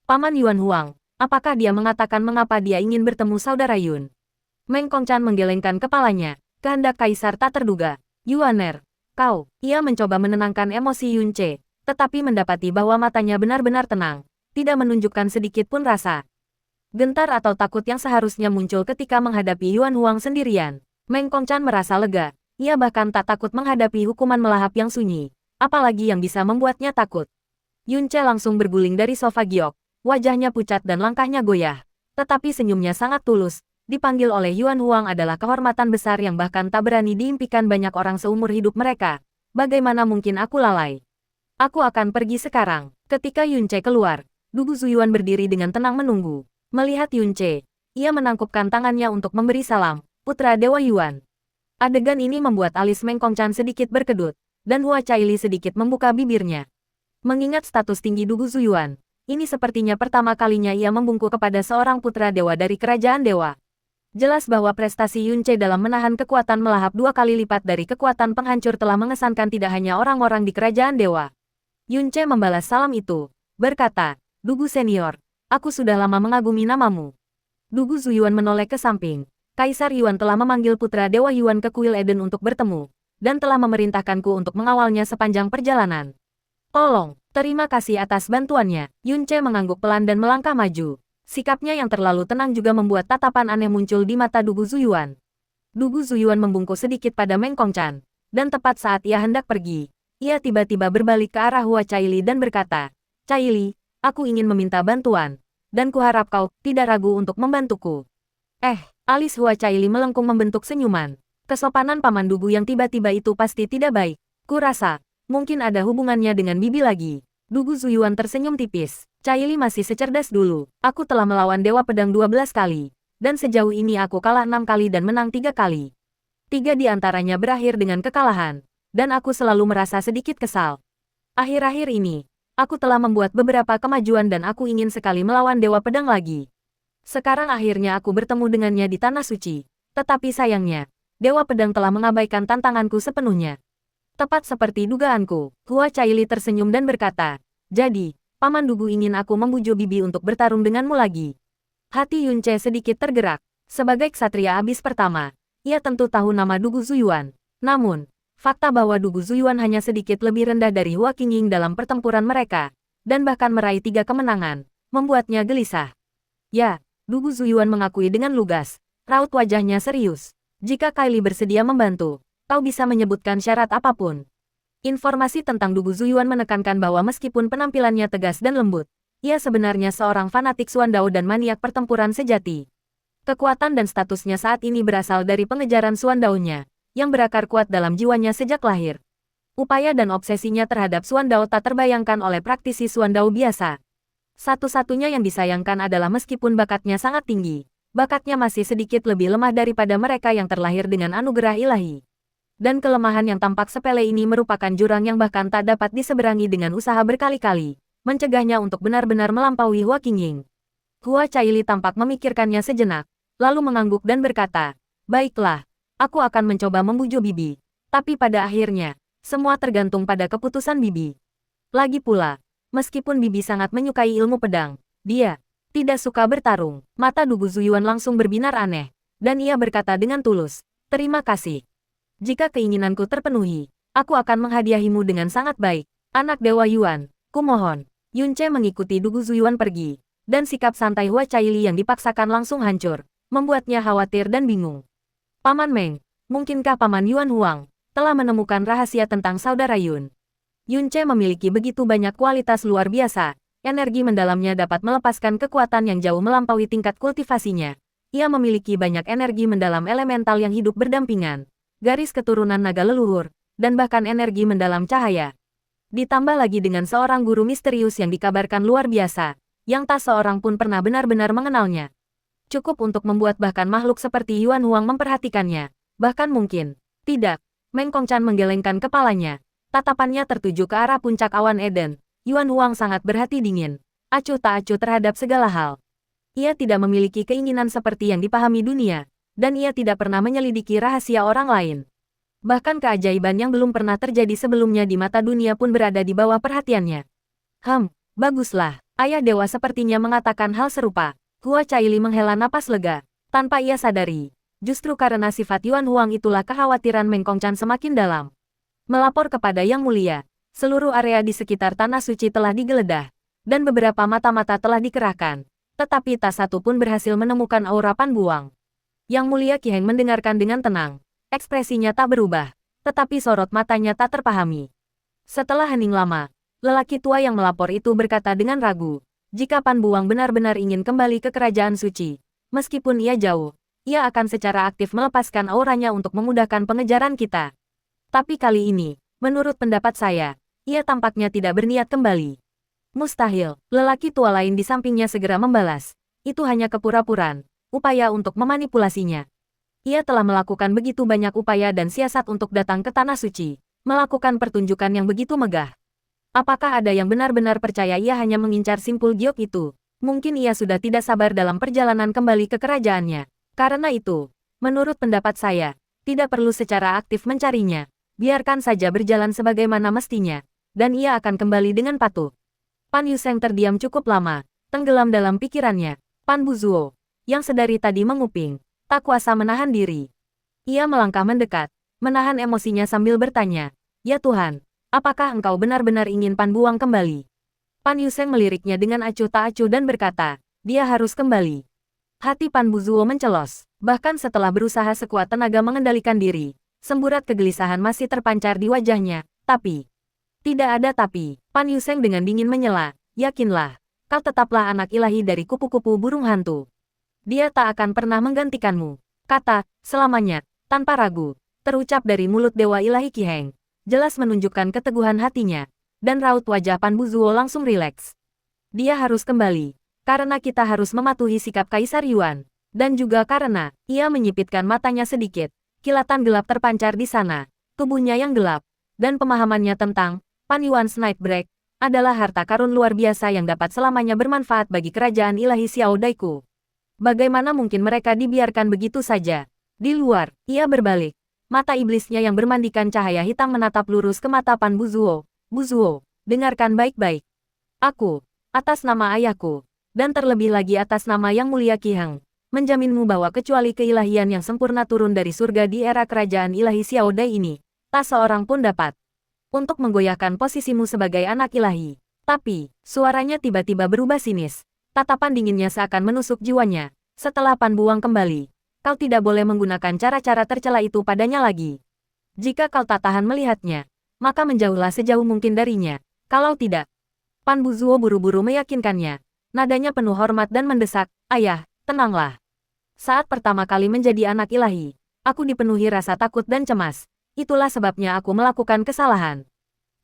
Paman Yuan Huang, apakah dia mengatakan mengapa dia ingin bertemu saudara Yun? Meng Kongchan menggelengkan kepalanya. Kehendak Kaisar tak terduga. Yuaner, kau. Ia mencoba menenangkan emosi Yunce, tetapi mendapati bahwa matanya benar-benar tenang, tidak menunjukkan sedikit pun rasa Gentar atau takut yang seharusnya muncul ketika menghadapi Yuan Huang sendirian. Meng Kongchan merasa lega. Ia bahkan tak takut menghadapi hukuman melahap yang sunyi. Apalagi yang bisa membuatnya takut. Yunce langsung berguling dari sofa giok. Wajahnya pucat dan langkahnya goyah. Tetapi senyumnya sangat tulus. Dipanggil oleh Yuan Huang adalah kehormatan besar yang bahkan tak berani diimpikan banyak orang seumur hidup mereka. Bagaimana mungkin aku lalai? Aku akan pergi sekarang. Ketika Yunce keluar, Dugu Zuyuan berdiri dengan tenang menunggu. Melihat Yunce, ia menangkupkan tangannya untuk memberi salam, putra Dewa Yuan. Adegan ini membuat alis Meng Kongchan sedikit berkedut, dan Hua Caili sedikit membuka bibirnya. Mengingat status tinggi Dugu Zuyuan, ini sepertinya pertama kalinya ia membungkuk kepada seorang putra dewa dari kerajaan dewa. Jelas bahwa prestasi Yunce dalam menahan kekuatan melahap 2 kali lipat dari kekuatan penghancur telah mengesankan tidak hanya orang-orang di kerajaan dewa. Yunce membalas salam itu, berkata, Dugu senior, aku sudah lama mengagumi namamu. Dugu Zuyuan menoleh ke samping. Kaisar Yuan telah memanggil putra Dewa Yuan ke kuil Eden untuk bertemu, dan telah memerintahkanku untuk mengawalnya sepanjang perjalanan. Tolong, terima kasih atas bantuannya. Yunce mengangguk pelan dan melangkah maju. Sikapnya yang terlalu tenang juga membuat tatapan aneh muncul di mata Dugu Zuyuan. Dugu Zuyuan membungkuk sedikit pada Meng Kongchan, dan tepat saat ia hendak pergi, ia tiba-tiba berbalik ke arah Hua Caili dan berkata, Caili, aku ingin meminta bantuan, dan kuharap kau tidak ragu untuk membantuku. Alis Hua Caili melengkung membentuk senyuman. Kesopanan Paman Dugu yang tiba-tiba itu pasti tidak baik. Kurasa, mungkin ada hubungannya dengan bibi lagi. Dugu Zuyuan tersenyum tipis. Caili masih secerdas dulu. Aku telah melawan Dewa Pedang 12 kali. Dan sejauh ini aku kalah 6 kali dan menang 3 kali. 3 di antaranya berakhir dengan kekalahan. Dan aku selalu merasa sedikit kesal. Akhir-akhir ini, aku telah membuat beberapa kemajuan dan aku ingin sekali melawan Dewa Pedang lagi. Sekarang akhirnya aku bertemu dengannya di Tanah Suci. Tetapi sayangnya, Dewa Pedang telah mengabaikan tantanganku sepenuhnya. Tepat seperti dugaanku, Hua Caili tersenyum dan berkata, jadi, Paman Dugu ingin aku membujuk bibi untuk bertarung denganmu lagi. Hati Yunce sedikit tergerak. Sebagai ksatria abis pertama, ia tentu tahu nama Dugu Zuyuan. Namun, fakta bahwa Dugu Zuyuan hanya sedikit lebih rendah dari Hua Qingying dalam pertempuran mereka, dan bahkan meraih 3 kemenangan, membuatnya gelisah. Ya, Dugu Zuyuan mengakui dengan lugas, raut wajahnya serius. Jika Kylie bersedia membantu, kau bisa menyebutkan syarat apapun. Informasi tentang Dugu Zuyuan menekankan bahwa meskipun penampilannya tegas dan lembut, ia sebenarnya seorang fanatik Suandao dan maniak pertempuran sejati. Kekuatan dan statusnya saat ini berasal dari pengejaran Suandao-nya, yang berakar kuat dalam jiwanya sejak lahir. Upaya dan obsesinya terhadap Suandao tak terbayangkan oleh praktisi Suandao biasa. Satu-satunya yang disayangkan adalah meskipun bakatnya sangat tinggi, bakatnya masih sedikit lebih lemah daripada mereka yang terlahir dengan anugerah ilahi. Dan kelemahan yang tampak sepele ini merupakan jurang yang bahkan tak dapat diseberangi dengan usaha berkali-kali, mencegahnya untuk benar-benar melampaui Hua Qingying. Hua Caili tampak memikirkannya sejenak, lalu mengangguk dan berkata, baiklah. Aku akan mencoba membujuk bibi. Tapi pada akhirnya, semua tergantung pada keputusan bibi. Lagi pula, meskipun bibi sangat menyukai ilmu pedang, dia tidak suka bertarung. Mata Dugu Zuyuan langsung berbinar aneh, dan ia berkata dengan tulus, terima kasih. Jika keinginanku terpenuhi, aku akan menghadiahimu dengan sangat baik. Anak Dewa Yuan, kumohon. Yunce mengikuti Dugu Zuyuan pergi, dan sikap santai Hua Caili yang dipaksakan langsung hancur, membuatnya khawatir dan bingung. Paman Meng, mungkinkah Paman Yuan Huang telah menemukan rahasia tentang saudara Yun? Yunce memiliki begitu banyak kualitas luar biasa, energi mendalamnya dapat melepaskan kekuatan yang jauh melampaui tingkat kultivasinya. Ia memiliki banyak energi mendalam elemental yang hidup berdampingan, garis keturunan naga leluhur, dan bahkan energi mendalam cahaya. Ditambah lagi dengan seorang guru misterius yang dikabarkan luar biasa, yang tak seorang pun pernah benar-benar mengenalnya. Cukup untuk membuat bahkan makhluk seperti Yuan Huang memperhatikannya. Bahkan mungkin, tidak. Meng Kongchan menggelengkan kepalanya. Tatapannya tertuju ke arah puncak awan Eden. Yuan Huang sangat berhati dingin. Acuh tak acuh terhadap segala hal. Ia tidak memiliki keinginan seperti yang dipahami dunia. Dan ia tidak pernah menyelidiki rahasia orang lain. Bahkan keajaiban yang belum pernah terjadi sebelumnya di mata dunia pun berada di bawah perhatiannya. Baguslah. Ayah dewa sepertinya mengatakan hal serupa. Hua Caili menghela napas lega. Tanpa ia sadari, justru karena sifat Yuan Huang itulah kekhawatiran Meng Kongchan semakin dalam. Melapor kepada Yang Mulia, seluruh area di sekitar Tanah Suci telah digeledah, dan beberapa mata-mata telah dikerahkan. Tetapi tak satu pun berhasil menemukan aura Pan Buang. Yang mulia Qi Heng mendengarkan dengan tenang. Ekspresinya tak berubah, tetapi sorot matanya tak terpahami. Setelah hening lama, lelaki tua yang melapor itu berkata dengan ragu, jika Pan Buang benar-benar ingin kembali ke kerajaan suci, meskipun ia jauh, ia akan secara aktif melepaskan auranya untuk memudahkan pengejaran kita. Tapi kali ini, menurut pendapat saya, ia tampaknya tidak berniat kembali. Mustahil, lelaki tua lain di sampingnya segera membalas. Itu hanya kepura-puraan, upaya untuk memanipulasinya. Ia telah melakukan begitu banyak upaya dan siasat untuk datang ke Tanah Suci, melakukan pertunjukan yang begitu megah. Apakah ada yang benar-benar percaya ia hanya mengincar simpul giok itu? Mungkin ia sudah tidak sabar dalam perjalanan kembali ke kerajaannya. Karena itu, menurut pendapat saya, tidak perlu secara aktif mencarinya. Biarkan saja berjalan sebagaimana mestinya, dan ia akan kembali dengan patuh. Pan Yuseng terdiam cukup lama, tenggelam dalam pikirannya. Pan Buzuo, yang sedari tadi menguping, tak kuasa menahan diri. Ia melangkah mendekat, menahan emosinya sambil bertanya, "Ya Tuhan, apakah engkau benar-benar ingin Pan Buang kembali?" Pan Yuseng meliriknya dengan acuh tak acuh dan berkata, "Dia harus kembali." Hati Pan Buzuo mencelos, bahkan setelah berusaha sekuat tenaga mengendalikan diri, semburat kegelisahan masih terpancar di wajahnya, tapi... Tidak ada tapi, Pan Yuseng dengan dingin menyela, "Yakinlah, kau tetaplah anak ilahi dari kupu-kupu burung hantu. Dia tak akan pernah menggantikanmu." Kata, "selamanya," tanpa ragu, terucap dari mulut Dewa Ilahi Qi Heng, jelas menunjukkan keteguhan hatinya, dan raut wajah Pan Buzuo langsung rileks. Dia harus kembali. Karena kita harus mematuhi sikap Kaisar Yuan, dan juga karena ia menyipitkan matanya sedikit, kilatan gelap terpancar di sana, tubuhnya yang gelap, dan pemahamannya tentang Pan Yuan's Nightbreak adalah harta karun luar biasa yang dapat selamanya bermanfaat bagi kerajaan ilahi Xiao Daiku. Bagaimana mungkin mereka dibiarkan begitu saja? Di luar, ia berbalik. Mata iblisnya yang bermandikan cahaya hitam menatap lurus ke mata Pan Buzuo. "Buzuo, dengarkan baik-baik. Aku, atas nama ayahku, dan terlebih lagi atas nama Yang Mulia Qi Heng, menjaminmu bahwa kecuali keilahian yang sempurna turun dari surga di era kerajaan ilahi Xiao Dai ini, tak seorang pun dapat untuk menggoyahkan posisimu sebagai anak ilahi." Tapi, suaranya tiba-tiba berubah sinis. Tatapan dinginnya seakan menusuk jiwanya. "Setelah Pan Buang kembali, kau tidak boleh menggunakan cara-cara tercela itu padanya lagi. Jika kau tak tahan melihatnya, maka menjauhlah sejauh mungkin darinya. Kalau tidak..." Pan Buzuo buru-buru meyakinkannya. Nadanya penuh hormat dan mendesak, "Ayah, tenanglah. Saat pertama kali menjadi anak ilahi, aku dipenuhi rasa takut dan cemas. Itulah sebabnya aku melakukan kesalahan.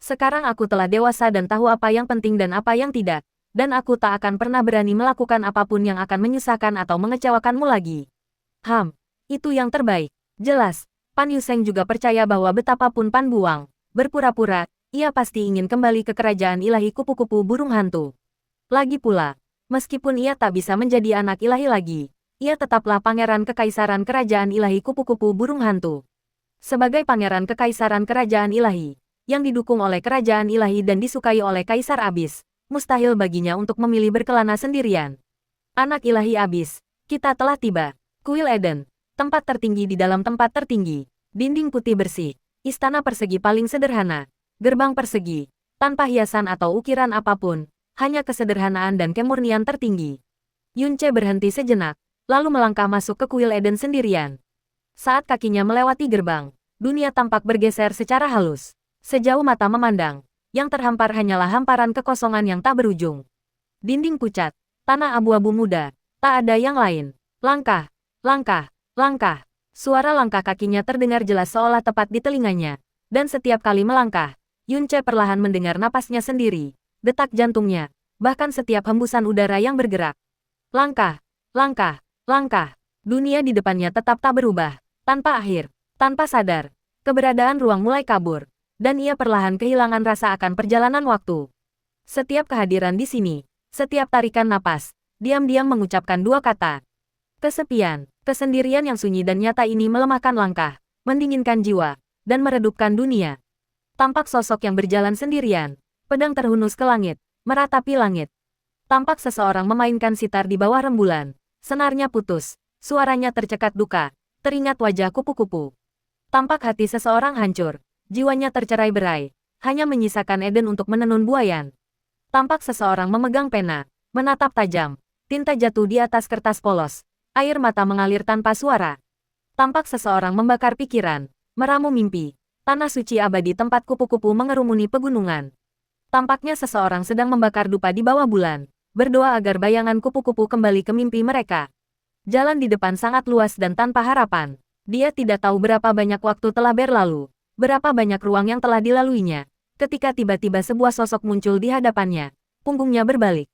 Sekarang aku telah dewasa dan tahu apa yang penting dan apa yang tidak, dan aku tak akan pernah berani melakukan apapun yang akan menyusahkan atau mengecewakanmu lagi." Itu yang terbaik. Jelas, Pan Yuseng juga percaya bahwa betapapun Pan Buang berpura-pura, ia pasti ingin kembali ke kerajaan ilahi kupu-kupu burung hantu. Lagi pula, meskipun ia tak bisa menjadi anak ilahi lagi, ia tetaplah pangeran kekaisaran kerajaan ilahi kupu-kupu burung hantu. Sebagai pangeran kekaisaran kerajaan ilahi, yang didukung oleh kerajaan ilahi dan disukai oleh Kaisar Abis, mustahil baginya untuk memilih berkelana sendirian. "Anak ilahi Abis, kita telah tiba." Kuil Eden, tempat tertinggi di dalam tempat tertinggi, dinding putih bersih, istana persegi paling sederhana, gerbang persegi, tanpa hiasan atau ukiran apapun, hanya kesederhanaan dan kemurnian tertinggi. Yunce berhenti sejenak, lalu melangkah masuk ke kuil Eden sendirian. Saat kakinya melewati gerbang, dunia tampak bergeser secara halus. Sejauh mata memandang, yang terhampar hanyalah hamparan kekosongan yang tak berujung. Dinding pucat, tanah abu-abu muda, tak ada yang lain. Langkah, langkah, langkah. Suara langkah kakinya terdengar jelas seolah tepat di telinganya. Dan setiap kali melangkah, Yunce perlahan mendengar napasnya sendiri, detak jantungnya, bahkan setiap hembusan udara yang bergerak. Langkah, langkah, langkah. Dunia di depannya tetap tak berubah, tanpa akhir, tanpa sadar. Keberadaan ruang mulai kabur, dan ia perlahan kehilangan rasa akan perjalanan waktu. Setiap kehadiran di sini, setiap tarikan napas, diam-diam mengucapkan dua kata. Kesepian, kesendirian yang sunyi dan nyata ini melemahkan langkah, mendinginkan jiwa, dan meredupkan dunia. Tampak sosok yang berjalan sendirian, pedang terhunus ke langit, meratapi langit. Tampak seseorang memainkan sitar di bawah rembulan, senarnya putus, suaranya tercekat duka, teringat wajah kupu-kupu. Tampak hati seseorang hancur, jiwanya tercerai-berai, hanya menyisakan Eden untuk menenun buayan. Tampak seseorang memegang pena, menatap tajam, Tinta jatuh di atas kertas polos. Air mata mengalir tanpa suara. Tampak seseorang membakar pikiran, meramu mimpi. Tanah suci abadi tempat kupu-kupu mengerumuni pegunungan. Tampaknya seseorang sedang membakar dupa di bawah bulan, berdoa agar bayangan kupu-kupu kembali ke mimpi mereka. Jalan di depan sangat luas dan tanpa harapan. Dia tidak tahu berapa banyak waktu telah berlalu, berapa banyak ruang yang telah dilaluinya, ketika tiba-tiba sebuah sosok muncul di hadapannya. Punggungnya berbalik.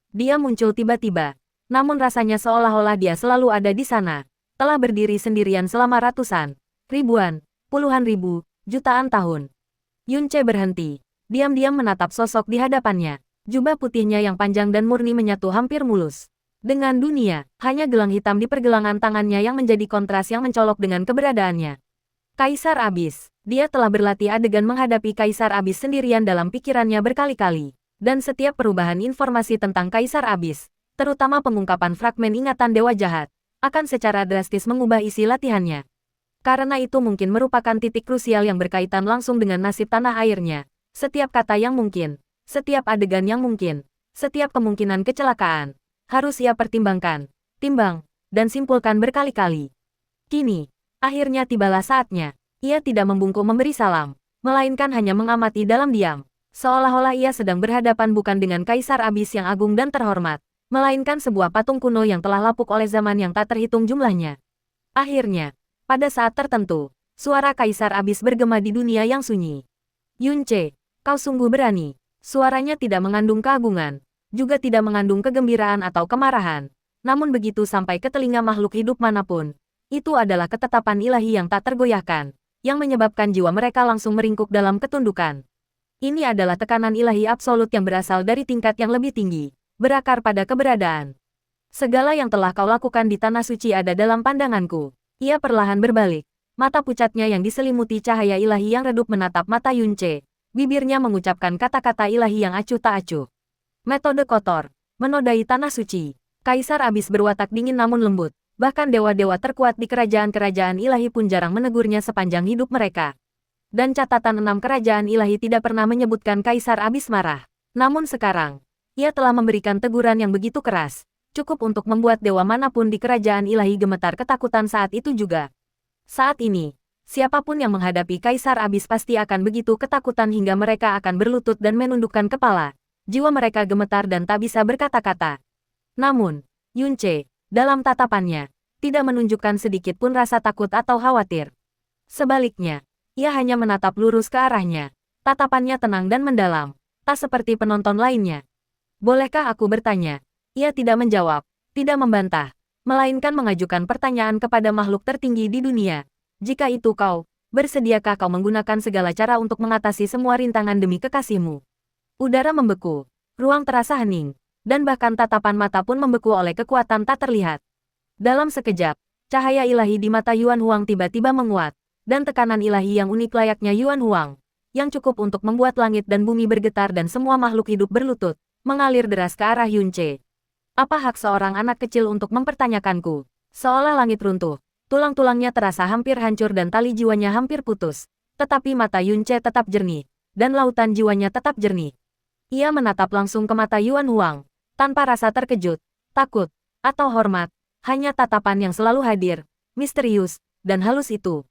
Dia muncul tiba-tiba, namun rasanya seolah-olah dia selalu ada di sana. Telah berdiri sendirian selama ratusan, ribuan, puluhan ribu, jutaan tahun. Yunce berhenti, diam-diam menatap sosok di hadapannya. Jubah putihnya yang panjang dan murni menyatu hampir mulus dengan dunia, hanya gelang hitam di pergelangan tangannya yang menjadi kontras yang mencolok dengan keberadaannya. Kaisar Abis. Dia telah berlatih adegan menghadapi Kaisar Abis sendirian dalam pikirannya berkali-kali. Dan setiap perubahan informasi tentang Kaisar Abis, terutama pengungkapan fragmen ingatan Dewa Jahat, akan secara drastis mengubah isi latihannya. Karena itu mungkin merupakan titik krusial yang berkaitan langsung dengan nasib tanah airnya. Setiap kata yang mungkin, setiap adegan yang mungkin, setiap kemungkinan kecelakaan, harus ia pertimbangkan, timbang, dan simpulkan berkali-kali. Kini, akhirnya tibalah saatnya. Ia tidak membungkuk memberi salam, melainkan hanya mengamati dalam diam. Seolah-olah ia sedang berhadapan bukan dengan Kaisar Abis yang agung dan terhormat, melainkan sebuah patung kuno yang telah lapuk oleh zaman yang tak terhitung jumlahnya. Akhirnya, pada saat tertentu, suara Kaisar Abis bergema di dunia yang sunyi. Yunce, kau sungguh berani. Suaranya tidak mengandung keagungan, juga tidak mengandung kegembiraan atau kemarahan. Namun begitu sampai ke telinga makhluk hidup manapun, itu adalah ketetapan ilahi yang tak tergoyahkan, yang menyebabkan jiwa mereka langsung meringkuk dalam ketundukan. Ini adalah tekanan ilahi absolut yang berasal dari tingkat yang lebih tinggi, berakar pada keberadaan. Segala yang telah kau lakukan di tanah suci ada dalam pandanganku. Ia perlahan berbalik. Mata pucatnya yang diselimuti cahaya ilahi yang redup menatap mata Yunce. Bibirnya mengucapkan kata-kata ilahi yang acuh tak acuh. Metode kotor. Menodai tanah suci. Kaisar Abis berwatak dingin namun lembut. Bahkan dewa-dewa terkuat di kerajaan-kerajaan ilahi pun jarang menegurnya sepanjang hidup mereka. Dan catatan 6 kerajaan ilahi tidak pernah menyebutkan Kaisar Abis marah. Namun sekarang, ia telah memberikan teguran yang begitu keras, cukup untuk membuat dewa manapun di kerajaan ilahi gemetar ketakutan saat itu juga. Saat ini, siapapun yang menghadapi Kaisar Abis pasti akan begitu ketakutan hingga mereka akan berlutut dan menundukkan kepala. Jiwa mereka gemetar dan tak bisa berkata-kata. Namun, Yunce, dalam tatapannya, tidak menunjukkan sedikit pun rasa takut atau khawatir. Sebaliknya, ia hanya menatap lurus ke arahnya. Tatapannya tenang dan mendalam, tak seperti penonton lainnya. Bolehkah aku bertanya? Ia tidak menjawab, tidak membantah, melainkan mengajukan pertanyaan kepada makhluk tertinggi di dunia. Jika itu kau, bersediakah kau menggunakan segala cara untuk mengatasi semua rintangan demi kekasihmu? Udara membeku, ruang terasa hening, dan bahkan tatapan mata pun membeku oleh kekuatan tak terlihat. Dalam sekejap, cahaya ilahi di mata Yuan Huang tiba-tiba menguat, dan tekanan ilahi yang unik layaknya Yuan Huang, yang cukup untuk membuat langit dan bumi bergetar dan semua makhluk hidup berlutut, mengalir deras ke arah Yunce. Apa hak seorang anak kecil untuk mempertanyakanku? Seolah langit runtuh, tulang-tulangnya terasa hampir hancur dan tali jiwanya hampir putus. Tetapi mata Yunce tetap jernih, dan lautan jiwanya tetap jernih. Ia menatap langsung ke mata Yuan Huang, tanpa rasa terkejut, takut, atau hormat, hanya tatapan yang selalu hadir, misterius, dan halus itu.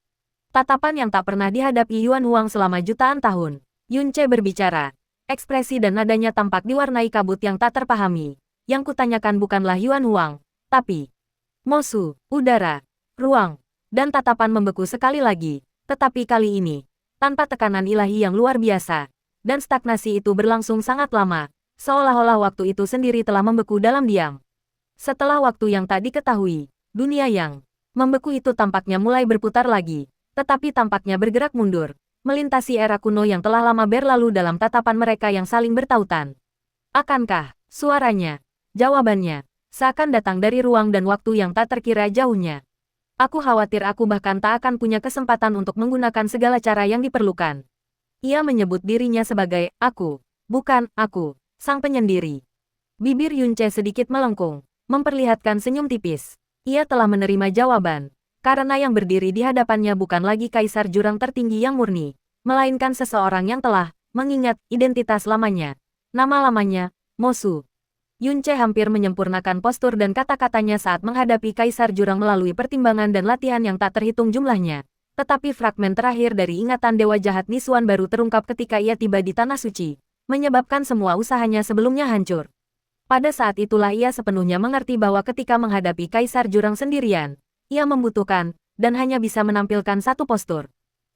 Tatapan yang tak pernah dihadapi Yuan Huang selama jutaan tahun. Yunce berbicara. Ekspresi dan nadanya tampak diwarnai kabut yang tak terpahami. Yang kutanyakan bukanlah Yuan Huang, tapi Mosu, udara, ruang, dan tatapan membeku sekali lagi. Tetapi kali ini, tanpa tekanan ilahi yang luar biasa, dan stagnasi itu berlangsung sangat lama, seolah-olah waktu itu sendiri telah membeku dalam diam. Setelah waktu yang tak diketahui, dunia yang membeku itu tampaknya mulai berputar lagi, tetapi tampaknya bergerak mundur, melintasi era kuno yang telah lama berlalu dalam tatapan mereka yang saling bertautan. Akankah, suaranya, jawabannya, seakan datang dari ruang dan waktu yang tak terkira jauhnya. Aku khawatir aku bahkan tak akan punya kesempatan untuk menggunakan segala cara yang diperlukan. Ia menyebut dirinya sebagai, aku, bukan, aku, sang penyendiri. Bibir Yunce sedikit melengkung, memperlihatkan senyum tipis. Ia telah menerima jawaban. Karena yang berdiri di hadapannya bukan lagi kaisar jurang tertinggi yang murni, melainkan seseorang yang telah mengingat identitas lamanya. Nama lamanya, Mosu. Yunce hampir menyempurnakan postur dan kata-katanya saat menghadapi Kaisar Jurang melalui pertimbangan dan latihan yang tak terhitung jumlahnya. Tetapi fragmen terakhir dari ingatan Dewa Jahat Nisuan baru terungkap ketika ia tiba di Tanah Suci, menyebabkan semua usahanya sebelumnya hancur. Pada saat itulah ia sepenuhnya mengerti bahwa ketika menghadapi Kaisar Jurang sendirian, ia membutuhkan, dan hanya bisa menampilkan satu postur,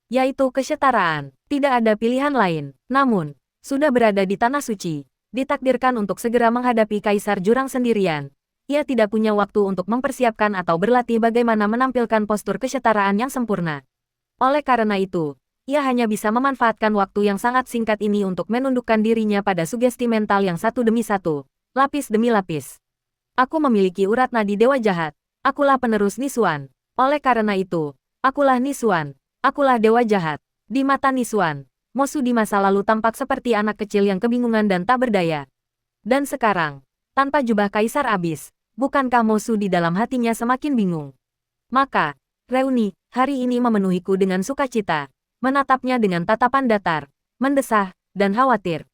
yaitu kesetaraan. Tidak ada pilihan lain. Namun, sudah berada di Tanah Suci, ditakdirkan untuk segera menghadapi Kaisar Jurang sendirian. Ia tidak punya waktu untuk mempersiapkan atau berlatih bagaimana menampilkan postur kesetaraan yang sempurna. Oleh karena itu, ia hanya bisa memanfaatkan waktu yang sangat singkat ini untuk menundukkan dirinya pada sugesti mental yang satu demi satu, lapis demi lapis. Aku memiliki urat nadi Dewa Jahat. Akulah penerus Nisuan. Oleh karena itu, akulah Nisuan. Akulah Dewa Jahat. Di mata Nisuan, Mosu di masa lalu tampak seperti anak kecil yang kebingungan dan tak berdaya. Dan sekarang, tanpa jubah Kaisar Abis, bukankah Mosu di dalam hatinya semakin bingung? Maka, reuni hari ini memenuhiku dengan sukacita, menatapnya dengan tatapan datar, mendesah, dan khawatir.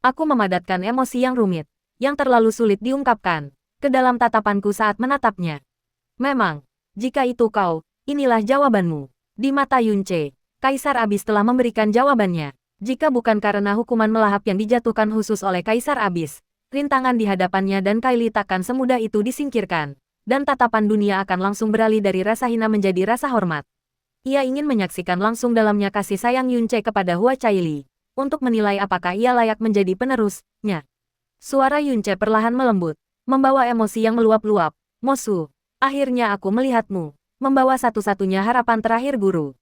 Aku memadatkan emosi yang rumit, yang terlalu sulit diungkapkan, ke dalam tatapanku saat menatapnya. Memang, jika itu kau, inilah jawabanmu. Di mata Yunce, Kaisar Abis telah memberikan jawabannya. Jika bukan karena hukuman melahap yang dijatuhkan khusus oleh Kaisar Abis, rintangan di hadapannya dan Kylie takkan semudah itu disingkirkan, dan tatapan dunia akan langsung beralih dari rasa hina menjadi rasa hormat. Ia ingin menyaksikan langsung dalamnya kasih sayang Yunce kepada Hua Caili, untuk menilai apakah ia layak menjadi penerusnya. Suara Yunce perlahan melembut, membawa emosi yang meluap-luap. Mosu, akhirnya aku melihatmu, membawa satu-satunya harapan terakhir guru.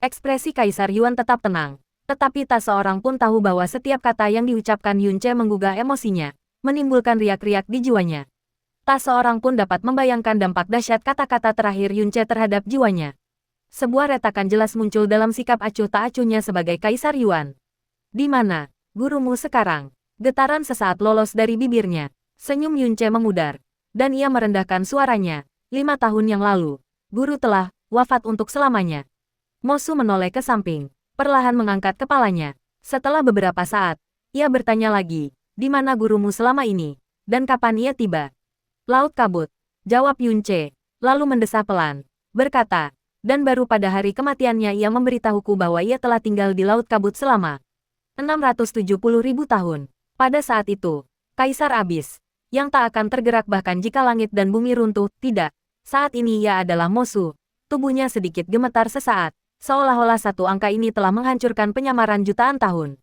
Ekspresi Kaisar Yuan tetap tenang, tetapi tak seorang pun tahu bahwa setiap kata yang diucapkan Yunce menggugah emosinya, menimbulkan riak-riak di jiwanya. Tak seorang pun dapat membayangkan dampak dahsyat kata-kata terakhir Yunce terhadap jiwanya. Sebuah retakan jelas muncul dalam sikap acuh tak acuhnya sebagai Kaisar Yuan. Di mana, gurumu sekarang? Getaran sesaat lolos dari bibirnya. Senyum Yunce memudar, dan ia merendahkan suaranya. 5 tahun yang lalu, guru telah wafat untuk selamanya. Mosu menoleh ke samping, perlahan mengangkat kepalanya. Setelah beberapa saat, ia bertanya lagi, di mana gurumu selama ini, dan kapan ia tiba? Laut Kabut, jawab Yunce, lalu mendesah pelan, berkata, dan baru pada hari kematiannya ia memberitahuku bahwa ia telah tinggal di Laut Kabut selama 670.000 tahun. Pada saat itu, Kaisar Abis, yang tak akan tergerak bahkan jika langit dan bumi runtuh, tidak. Saat ini ia adalah Mosu, tubuhnya sedikit gemetar sesaat. Seolah-olah satu angka ini telah menghancurkan penyamaran jutaan tahun.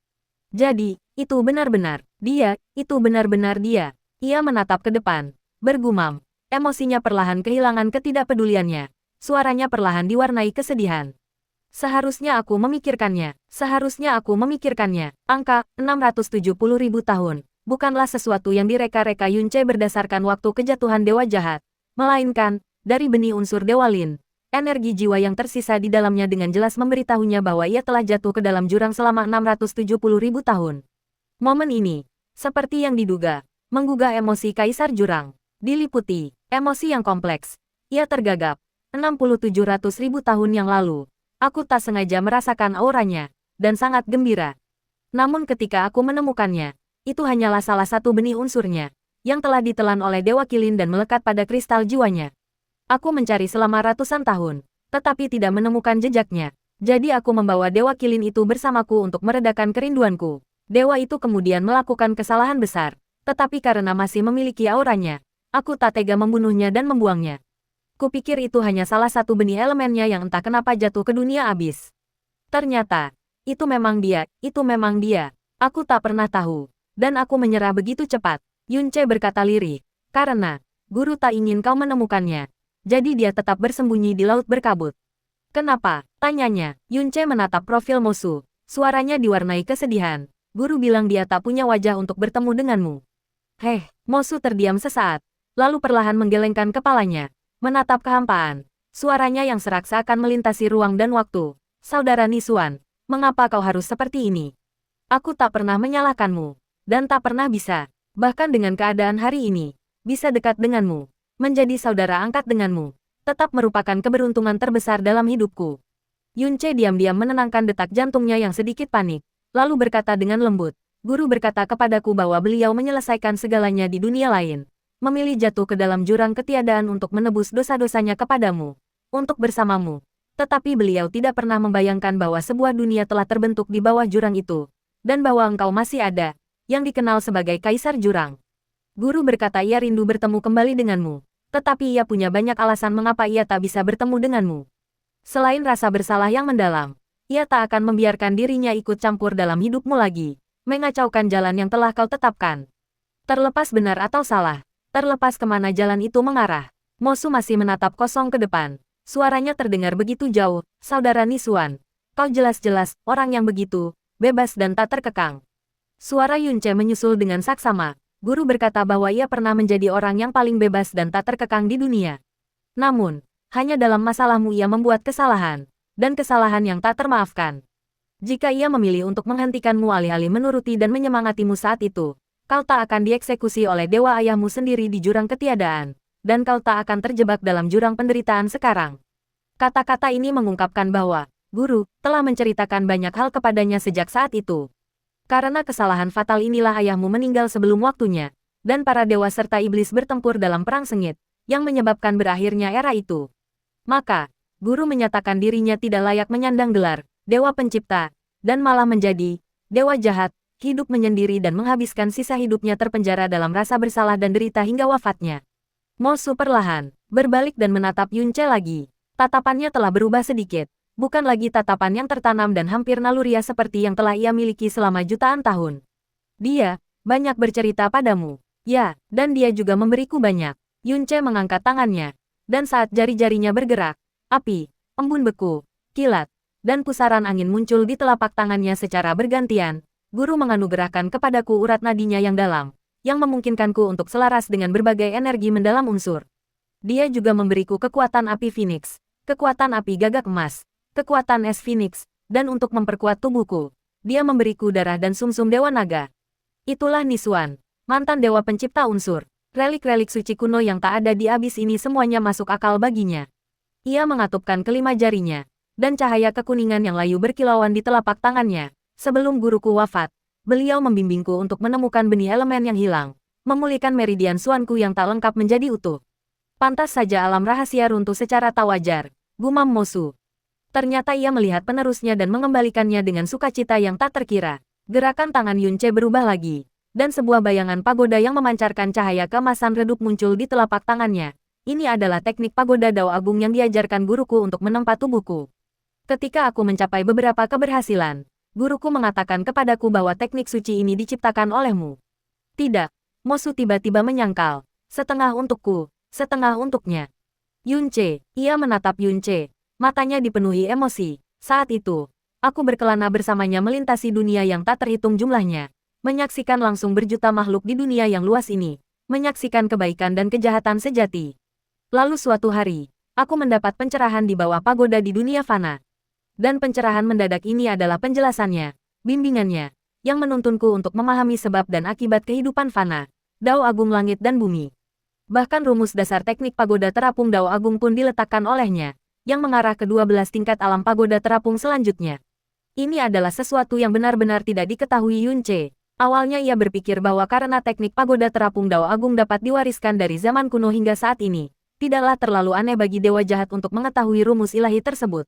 Jadi, itu benar-benar dia, itu benar-benar dia. Ia menatap ke depan, bergumam. Emosinya perlahan kehilangan ketidakpeduliannya. Suaranya perlahan diwarnai kesedihan. Seharusnya aku memikirkannya. Seharusnya aku memikirkannya. Angka 670.000 tahun bukanlah sesuatu yang direka-reka Yunce berdasarkan waktu kejatuhan Dewa Jahat, melainkan dari benih unsur Dewa Lin. Energi jiwa yang tersisa di dalamnya dengan jelas memberitahunya bahwa ia telah jatuh ke dalam jurang selama 670.000 tahun. Momen ini, seperti yang diduga, menggugah emosi Kaisar Jurang. Diliputi emosi yang kompleks. Ia tergagap. 6.700.000 tahun yang lalu, aku tak sengaja merasakan auranya, dan sangat gembira. Namun ketika aku menemukannya, itu hanyalah salah satu benih unsurnya, yang telah ditelan oleh Dewa Kilin dan melekat pada kristal jiwanya. Aku mencari selama ratusan tahun, tetapi tidak menemukan jejaknya. Jadi aku membawa Dewa Kilin itu bersamaku untuk meredakan kerinduanku. Dewa itu kemudian melakukan kesalahan besar, tetapi karena masih memiliki auranya, aku tak tega membunuhnya dan membuangnya. Kupikir itu hanya salah satu benih elemennya yang entah kenapa jatuh ke dunia abis. Ternyata, itu memang dia, itu memang dia. Aku tak pernah tahu, dan aku menyerah begitu cepat. Yunce berkata lirih, karena guru tak ingin kau menemukannya. Jadi dia tetap bersembunyi di Laut Berkabut. Kenapa? Tanyanya. Yunce menatap profil Mosu. Suaranya diwarnai kesedihan. Guru bilang dia tak punya wajah untuk bertemu denganmu. Mosu terdiam sesaat, lalu perlahan menggelengkan kepalanya, menatap kehampaan. Suaranya yang serak seakan melintasi ruang dan waktu. Saudara Nisuan, mengapa kau harus seperti ini? Aku tak pernah menyalahkanmu, dan tak pernah bisa, bahkan dengan keadaan hari ini, bisa dekat denganmu. Menjadi saudara angkat denganmu, tetap merupakan keberuntungan terbesar dalam hidupku. Yunce diam-diam menenangkan detak jantungnya yang sedikit panik, lalu berkata dengan lembut, Guru berkata kepadaku bahwa beliau menyelesaikan segalanya di dunia lain. Memilih jatuh ke dalam jurang ketiadaan untuk menebus dosa-dosanya kepadamu. Untuk bersamamu. Tetapi beliau tidak pernah membayangkan bahwa sebuah dunia telah terbentuk di bawah jurang itu. Dan bahwa engkau masih ada, yang dikenal sebagai Kaisar Jurang. Guru berkata ia rindu bertemu kembali denganmu. Tetapi ia punya banyak alasan mengapa ia tak bisa bertemu denganmu. Selain rasa bersalah yang mendalam, ia tak akan membiarkan dirinya ikut campur dalam hidupmu lagi. Mengacaukan jalan yang telah kau tetapkan. Terlepas benar atau salah, terlepas kemana jalan itu mengarah, Mosu masih menatap kosong ke depan. Suaranya terdengar begitu jauh, saudara Nisuan. Kau jelas-jelas orang yang begitu, bebas dan tak terkekang. Suara Yunce menyusul dengan saksama. Guru berkata bahwa ia pernah menjadi orang yang paling bebas dan tak terkekang di dunia. Namun, hanya dalam masalahmu ia membuat kesalahan, dan kesalahan yang tak termaafkan. Jika ia memilih untuk menghentikanmu alih-alih menuruti dan menyemangatimu saat itu, kau tak akan dieksekusi oleh dewa ayahmu sendiri di jurang ketiadaan, dan kau tak akan terjebak dalam jurang penderitaan sekarang. Kata-kata ini mengungkapkan bahwa, Guru, telah menceritakan banyak hal kepadanya sejak saat itu. Karena kesalahan fatal inilah ayahmu meninggal sebelum waktunya, dan para dewa serta iblis bertempur dalam perang sengit, yang menyebabkan berakhirnya era itu. Maka, Guru menyatakan dirinya tidak layak menyandang gelar Dewa Pencipta, dan malah menjadi dewa jahat, hidup menyendiri dan menghabiskan sisa hidupnya terpenjara dalam rasa bersalah dan derita hingga wafatnya. Mosu perlahan berbalik dan menatap Yunce lagi. Tatapannya telah berubah sedikit, bukan lagi tatapan yang tertanam dan hampir naluriah seperti yang telah ia miliki selama jutaan tahun. Dia banyak bercerita padamu, ya, dan dia juga memberiku banyak. Yunce mengangkat tangannya, dan saat jari-jarinya bergerak, api, embun beku, kilat, dan pusaran angin muncul di telapak tangannya secara bergantian. Guru menganugerahkan kepadaku urat nadinya yang dalam, yang memungkinkanku untuk selaras dengan berbagai energi mendalam unsur. Dia juga memberiku kekuatan api Phoenix, kekuatan api gagak emas, kekuatan es Phoenix, dan untuk memperkuat tubuhku, dia memberiku darah dan sumsum dewa naga. Itulah Nisuan, mantan dewa pencipta unsur. Relik-relik suci kuno yang tak ada di abis ini semuanya masuk akal baginya. Ia mengatupkan kelima jarinya, dan cahaya kekuningan yang layu berkilauan di telapak tangannya. Sebelum guruku wafat, beliau membimbingku untuk menemukan benih elemen yang hilang, memulihkan meridian suanku yang tak lengkap menjadi utuh. Pantas saja alam rahasia runtuh secara tak wajar, gumam Mosu. Ternyata ia melihat penerusnya dan mengembalikannya dengan sukacita yang tak terkira. Gerakan tangan Yunce berubah lagi, dan sebuah bayangan pagoda yang memancarkan cahaya keemasan redup muncul di telapak tangannya. Ini adalah teknik pagoda Dao Agung yang diajarkan guruku untuk menempa tubuhku. Ketika aku mencapai beberapa keberhasilan, guruku mengatakan kepadaku bahwa teknik suci ini diciptakan olehmu. Tidak, Mosu tiba-tiba menyangkal. Setengah untukku, setengah untuknya. Yunce, ia menatap Yunce. Matanya dipenuhi emosi. Saat itu, aku berkelana bersamanya melintasi dunia yang tak terhitung jumlahnya. Menyaksikan langsung berjuta makhluk di dunia yang luas ini. Menyaksikan kebaikan dan kejahatan sejati. Lalu suatu hari, aku mendapat pencerahan di bawah pagoda di dunia fana. Dan pencerahan mendadak ini adalah penjelasannya, bimbingannya, yang menuntunku untuk memahami sebab dan akibat kehidupan fana, Dao Agung Langit dan Bumi. Bahkan rumus dasar teknik pagoda terapung Dao Agung pun diletakkan olehnya, yang mengarah ke 12 tingkat alam pagoda terapung selanjutnya. Ini adalah sesuatu yang benar-benar tidak diketahui Yunce. Awalnya ia berpikir bahwa karena teknik pagoda terapung Dao Agung dapat diwariskan dari zaman kuno hingga saat ini, tidaklah terlalu aneh bagi dewa jahat untuk mengetahui rumus ilahi tersebut.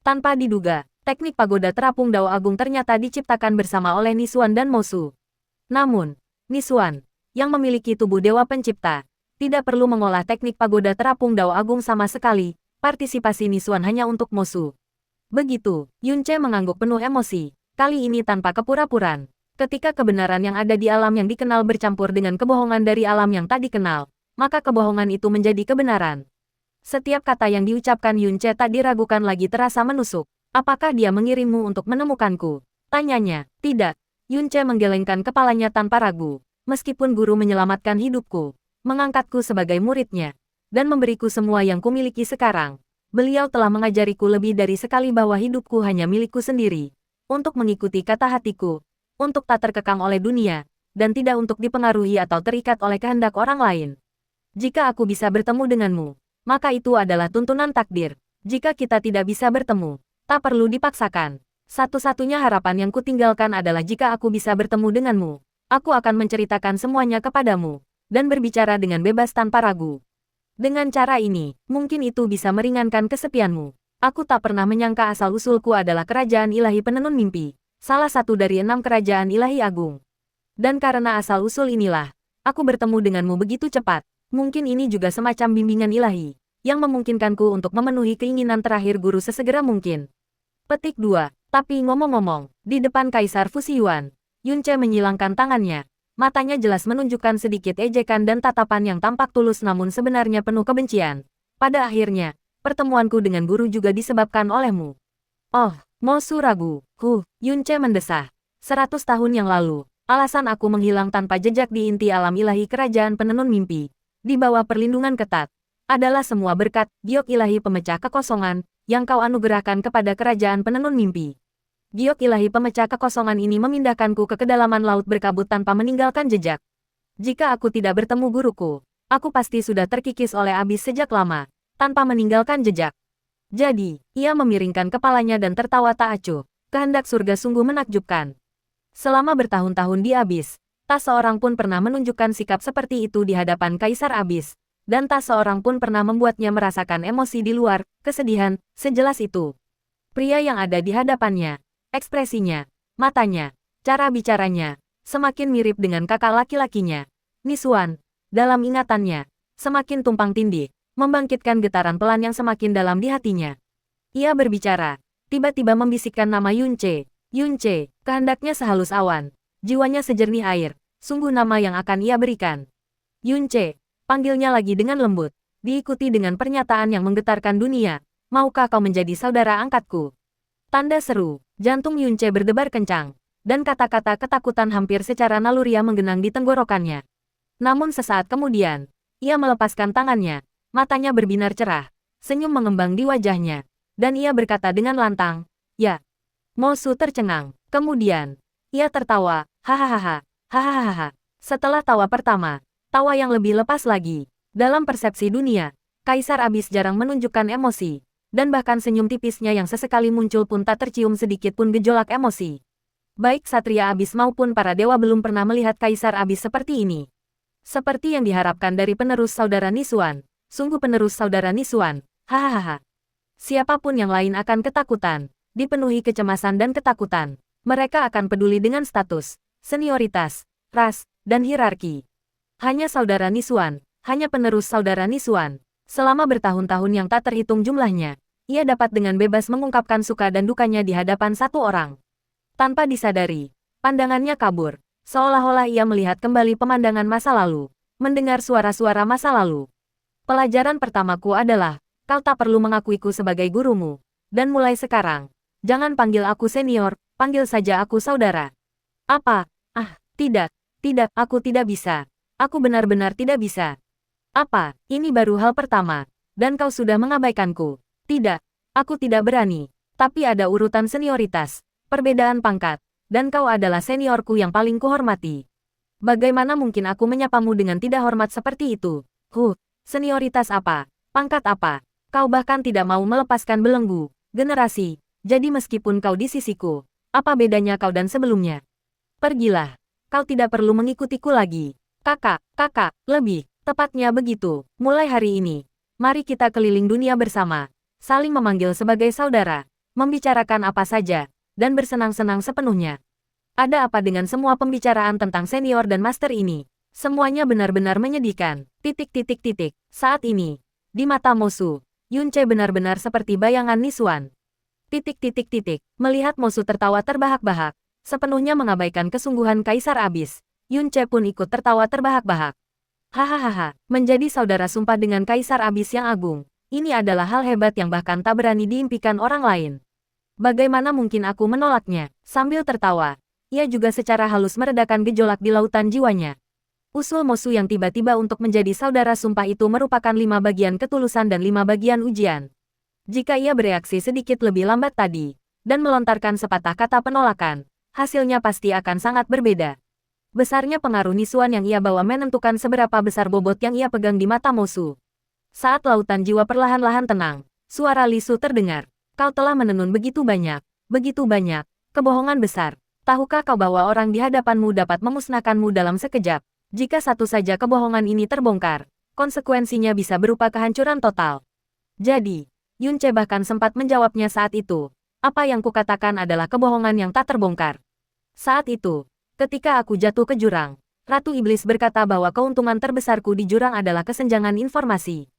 Tanpa diduga, teknik pagoda terapung Dao Agung ternyata diciptakan bersama oleh Nisuan dan Mosu. Namun, Nisuan, yang memiliki tubuh dewa pencipta, tidak perlu mengolah teknik pagoda terapung Dao Agung sama sekali. Partisipasi Nisuan hanya untuk Mosu. Begitu, Yunce mengangguk penuh emosi, kali ini tanpa kepura-puraan. Ketika kebenaran yang ada di alam yang dikenal bercampur dengan kebohongan dari alam yang tak dikenal, maka kebohongan itu menjadi kebenaran. Setiap kata yang diucapkan Yunce tak diragukan lagi terasa menusuk. Apakah dia mengirimmu untuk menemukanku? Tanyanya. Tidak. Yunce menggelengkan kepalanya tanpa ragu. Meskipun guru menyelamatkan hidupku, mengangkatku sebagai muridnya, dan memberiku semua yang kumiliki sekarang, beliau telah mengajariku lebih dari sekali bahwa hidupku hanya milikku sendiri, untuk mengikuti kata hatiku, untuk tak terkekang oleh dunia, dan tidak untuk dipengaruhi atau terikat oleh kehendak orang lain. Jika aku bisa bertemu denganmu, maka itu adalah tuntunan takdir. Jika kita tidak bisa bertemu, tak perlu dipaksakan. Satu-satunya harapan yang kutinggalkan adalah jika aku bisa bertemu denganmu. Aku akan menceritakan semuanya kepadamu, dan berbicara dengan bebas tanpa ragu. Dengan cara ini, mungkin itu bisa meringankan kesepianmu. Aku tak pernah menyangka asal-usulku adalah kerajaan ilahi penenun mimpi, salah satu dari 6 kerajaan ilahi agung. Dan karena asal-usul inilah, aku bertemu denganmu begitu cepat. Mungkin ini juga semacam bimbingan ilahi, yang memungkinkanku untuk memenuhi keinginan terakhir guru sesegera mungkin. Petik 2. Tapi ngomong-ngomong, di depan Kaisar Fusiyuan, Yunce menyilangkan tangannya. Matanya jelas menunjukkan sedikit ejekan dan tatapan yang tampak tulus namun sebenarnya penuh kebencian. Pada akhirnya, pertemuanku dengan guru juga disebabkan olehmu. Oh, Mosu ragu. Yunce mendesah. 100 tahun yang lalu, alasan aku menghilang tanpa jejak di inti alam ilahi kerajaan penenun mimpi, di bawah perlindungan ketat, adalah semua berkat giok ilahi pemecah kekosongan yang kau anugerahkan kepada kerajaan penenun mimpi. Giok ilahi pemecah kekosongan ini memindahkanku ke kedalaman laut berkabut tanpa meninggalkan jejak. Jika aku tidak bertemu guruku, aku pasti sudah terkikis oleh abis sejak lama, tanpa meninggalkan jejak. Jadi, ia memiringkan kepalanya dan tertawa tak acuh. Kehendak surga sungguh menakjubkan. Selama bertahun-tahun di abis, tak seorang pun pernah menunjukkan sikap seperti itu di hadapan Kaisar Abis, dan tak seorang pun pernah membuatnya merasakan emosi di luar kesedihan sejelas itu. Pria yang ada di hadapannya, ekspresinya, matanya, cara bicaranya, semakin mirip dengan kakak laki-lakinya, Nisuan. Dalam ingatannya, semakin tumpang tindih, membangkitkan getaran pelan yang semakin dalam di hatinya. Ia berbicara, tiba-tiba membisikkan nama Yunce. Yunce, kehendaknya sehalus awan, jiwanya sejernih air, sungguh nama yang akan ia berikan. Yunce, panggilnya lagi dengan lembut, diikuti dengan pernyataan yang menggetarkan dunia, maukah kau menjadi saudara angkatku? Tanda seru. Jantung Yunce berdebar kencang, dan kata-kata ketakutan hampir secara naluriah menggenang di tenggorokannya. Namun sesaat kemudian, ia melepaskan tangannya, matanya berbinar cerah, senyum mengembang di wajahnya, dan ia berkata dengan lantang, "Ya." Mosu tercengang. Kemudian, ia tertawa, hahaha, hahaha. Setelah tawa pertama, tawa yang lebih lepas lagi. Dalam persepsi dunia, Kaisar Abis jarang menunjukkan emosi. Dan bahkan senyum tipisnya yang sesekali muncul pun tak tercium sedikit pun gejolak emosi. Baik Satria Abis maupun para dewa belum pernah melihat Kaisar Abis seperti ini. Seperti yang diharapkan dari penerus saudara Nisuan. Sungguh penerus saudara Nisuan, hahaha. Siapapun yang lain akan ketakutan, dipenuhi kecemasan dan ketakutan. Mereka akan peduli dengan status, senioritas, ras, dan hierarki. Hanya saudara Nisuan, hanya penerus saudara Nisuan. Selama bertahun-tahun yang tak terhitung jumlahnya, ia dapat dengan bebas mengungkapkan suka dan dukanya di hadapan satu orang. Tanpa disadari, pandangannya kabur, seolah-olah ia melihat kembali pemandangan masa lalu, mendengar suara-suara masa lalu. Pelajaran pertamaku adalah, kau tak perlu mengakuiku sebagai gurumu, dan mulai sekarang, jangan panggil aku senior, panggil saja aku saudara. Apa? Tidak, aku tidak bisa. Aku benar-benar tidak bisa. Apa? Ini baru hal pertama, dan kau sudah mengabaikanku. Tidak, aku tidak berani. Tapi ada urutan senioritas, perbedaan pangkat, dan kau adalah seniorku yang paling kuhormati. Bagaimana mungkin aku menyapamu dengan tidak hormat seperti itu? Senioritas apa? Pangkat apa? Kau bahkan tidak mau melepaskan belenggu, generasi, jadi meskipun kau di sisiku, apa bedanya kau dan sebelumnya? Pergilah, kau tidak perlu mengikutiku lagi. Kakak, lebih, tepatnya begitu, mulai hari ini, mari kita keliling dunia bersama. Saling memanggil sebagai saudara, membicarakan apa saja, dan bersenang-senang sepenuhnya. Ada apa dengan semua pembicaraan tentang senior dan master ini? Semuanya benar-benar menyedihkan. Saat ini, di mata Mosu, Yunce benar-benar seperti bayangan Nisuan. Melihat Mosu tertawa terbahak-bahak, sepenuhnya mengabaikan kesungguhan Kaisar Abis, Yunce pun ikut tertawa terbahak-bahak. Hahaha, menjadi saudara sumpah dengan Kaisar Abis yang agung. Ini adalah hal hebat yang bahkan tak berani diimpikan orang lain. Bagaimana mungkin aku menolaknya? Sambil tertawa, ia juga secara halus meredakan gejolak di lautan jiwanya. Usul Mosu yang tiba-tiba untuk menjadi saudara sumpah itu merupakan 5 bagian ketulusan dan 5 bagian ujian. Jika ia bereaksi sedikit lebih lambat tadi, dan melontarkan sepatah kata penolakan, hasilnya pasti akan sangat berbeda. Besarnya pengaruh Nisuan yang ia bawa menentukan seberapa besar bobot yang ia pegang di mata Mosu. Saat lautan jiwa perlahan-lahan tenang, suara Lisu terdengar. Kau telah menenun begitu banyak. Begitu banyak. Kebohongan besar. Tahukah kau bahwa orang di hadapanmu dapat memusnahkanmu dalam sekejap? Jika satu saja kebohongan ini terbongkar, konsekuensinya bisa berupa kehancuran total. Jadi, Yunce bahkan sempat menjawabnya saat itu. Apa yang kukatakan adalah kebohongan yang tak terbongkar. Saat itu, ketika aku jatuh ke jurang, Ratu Iblis berkata bahwa keuntungan terbesarku di jurang adalah kesenjangan informasi.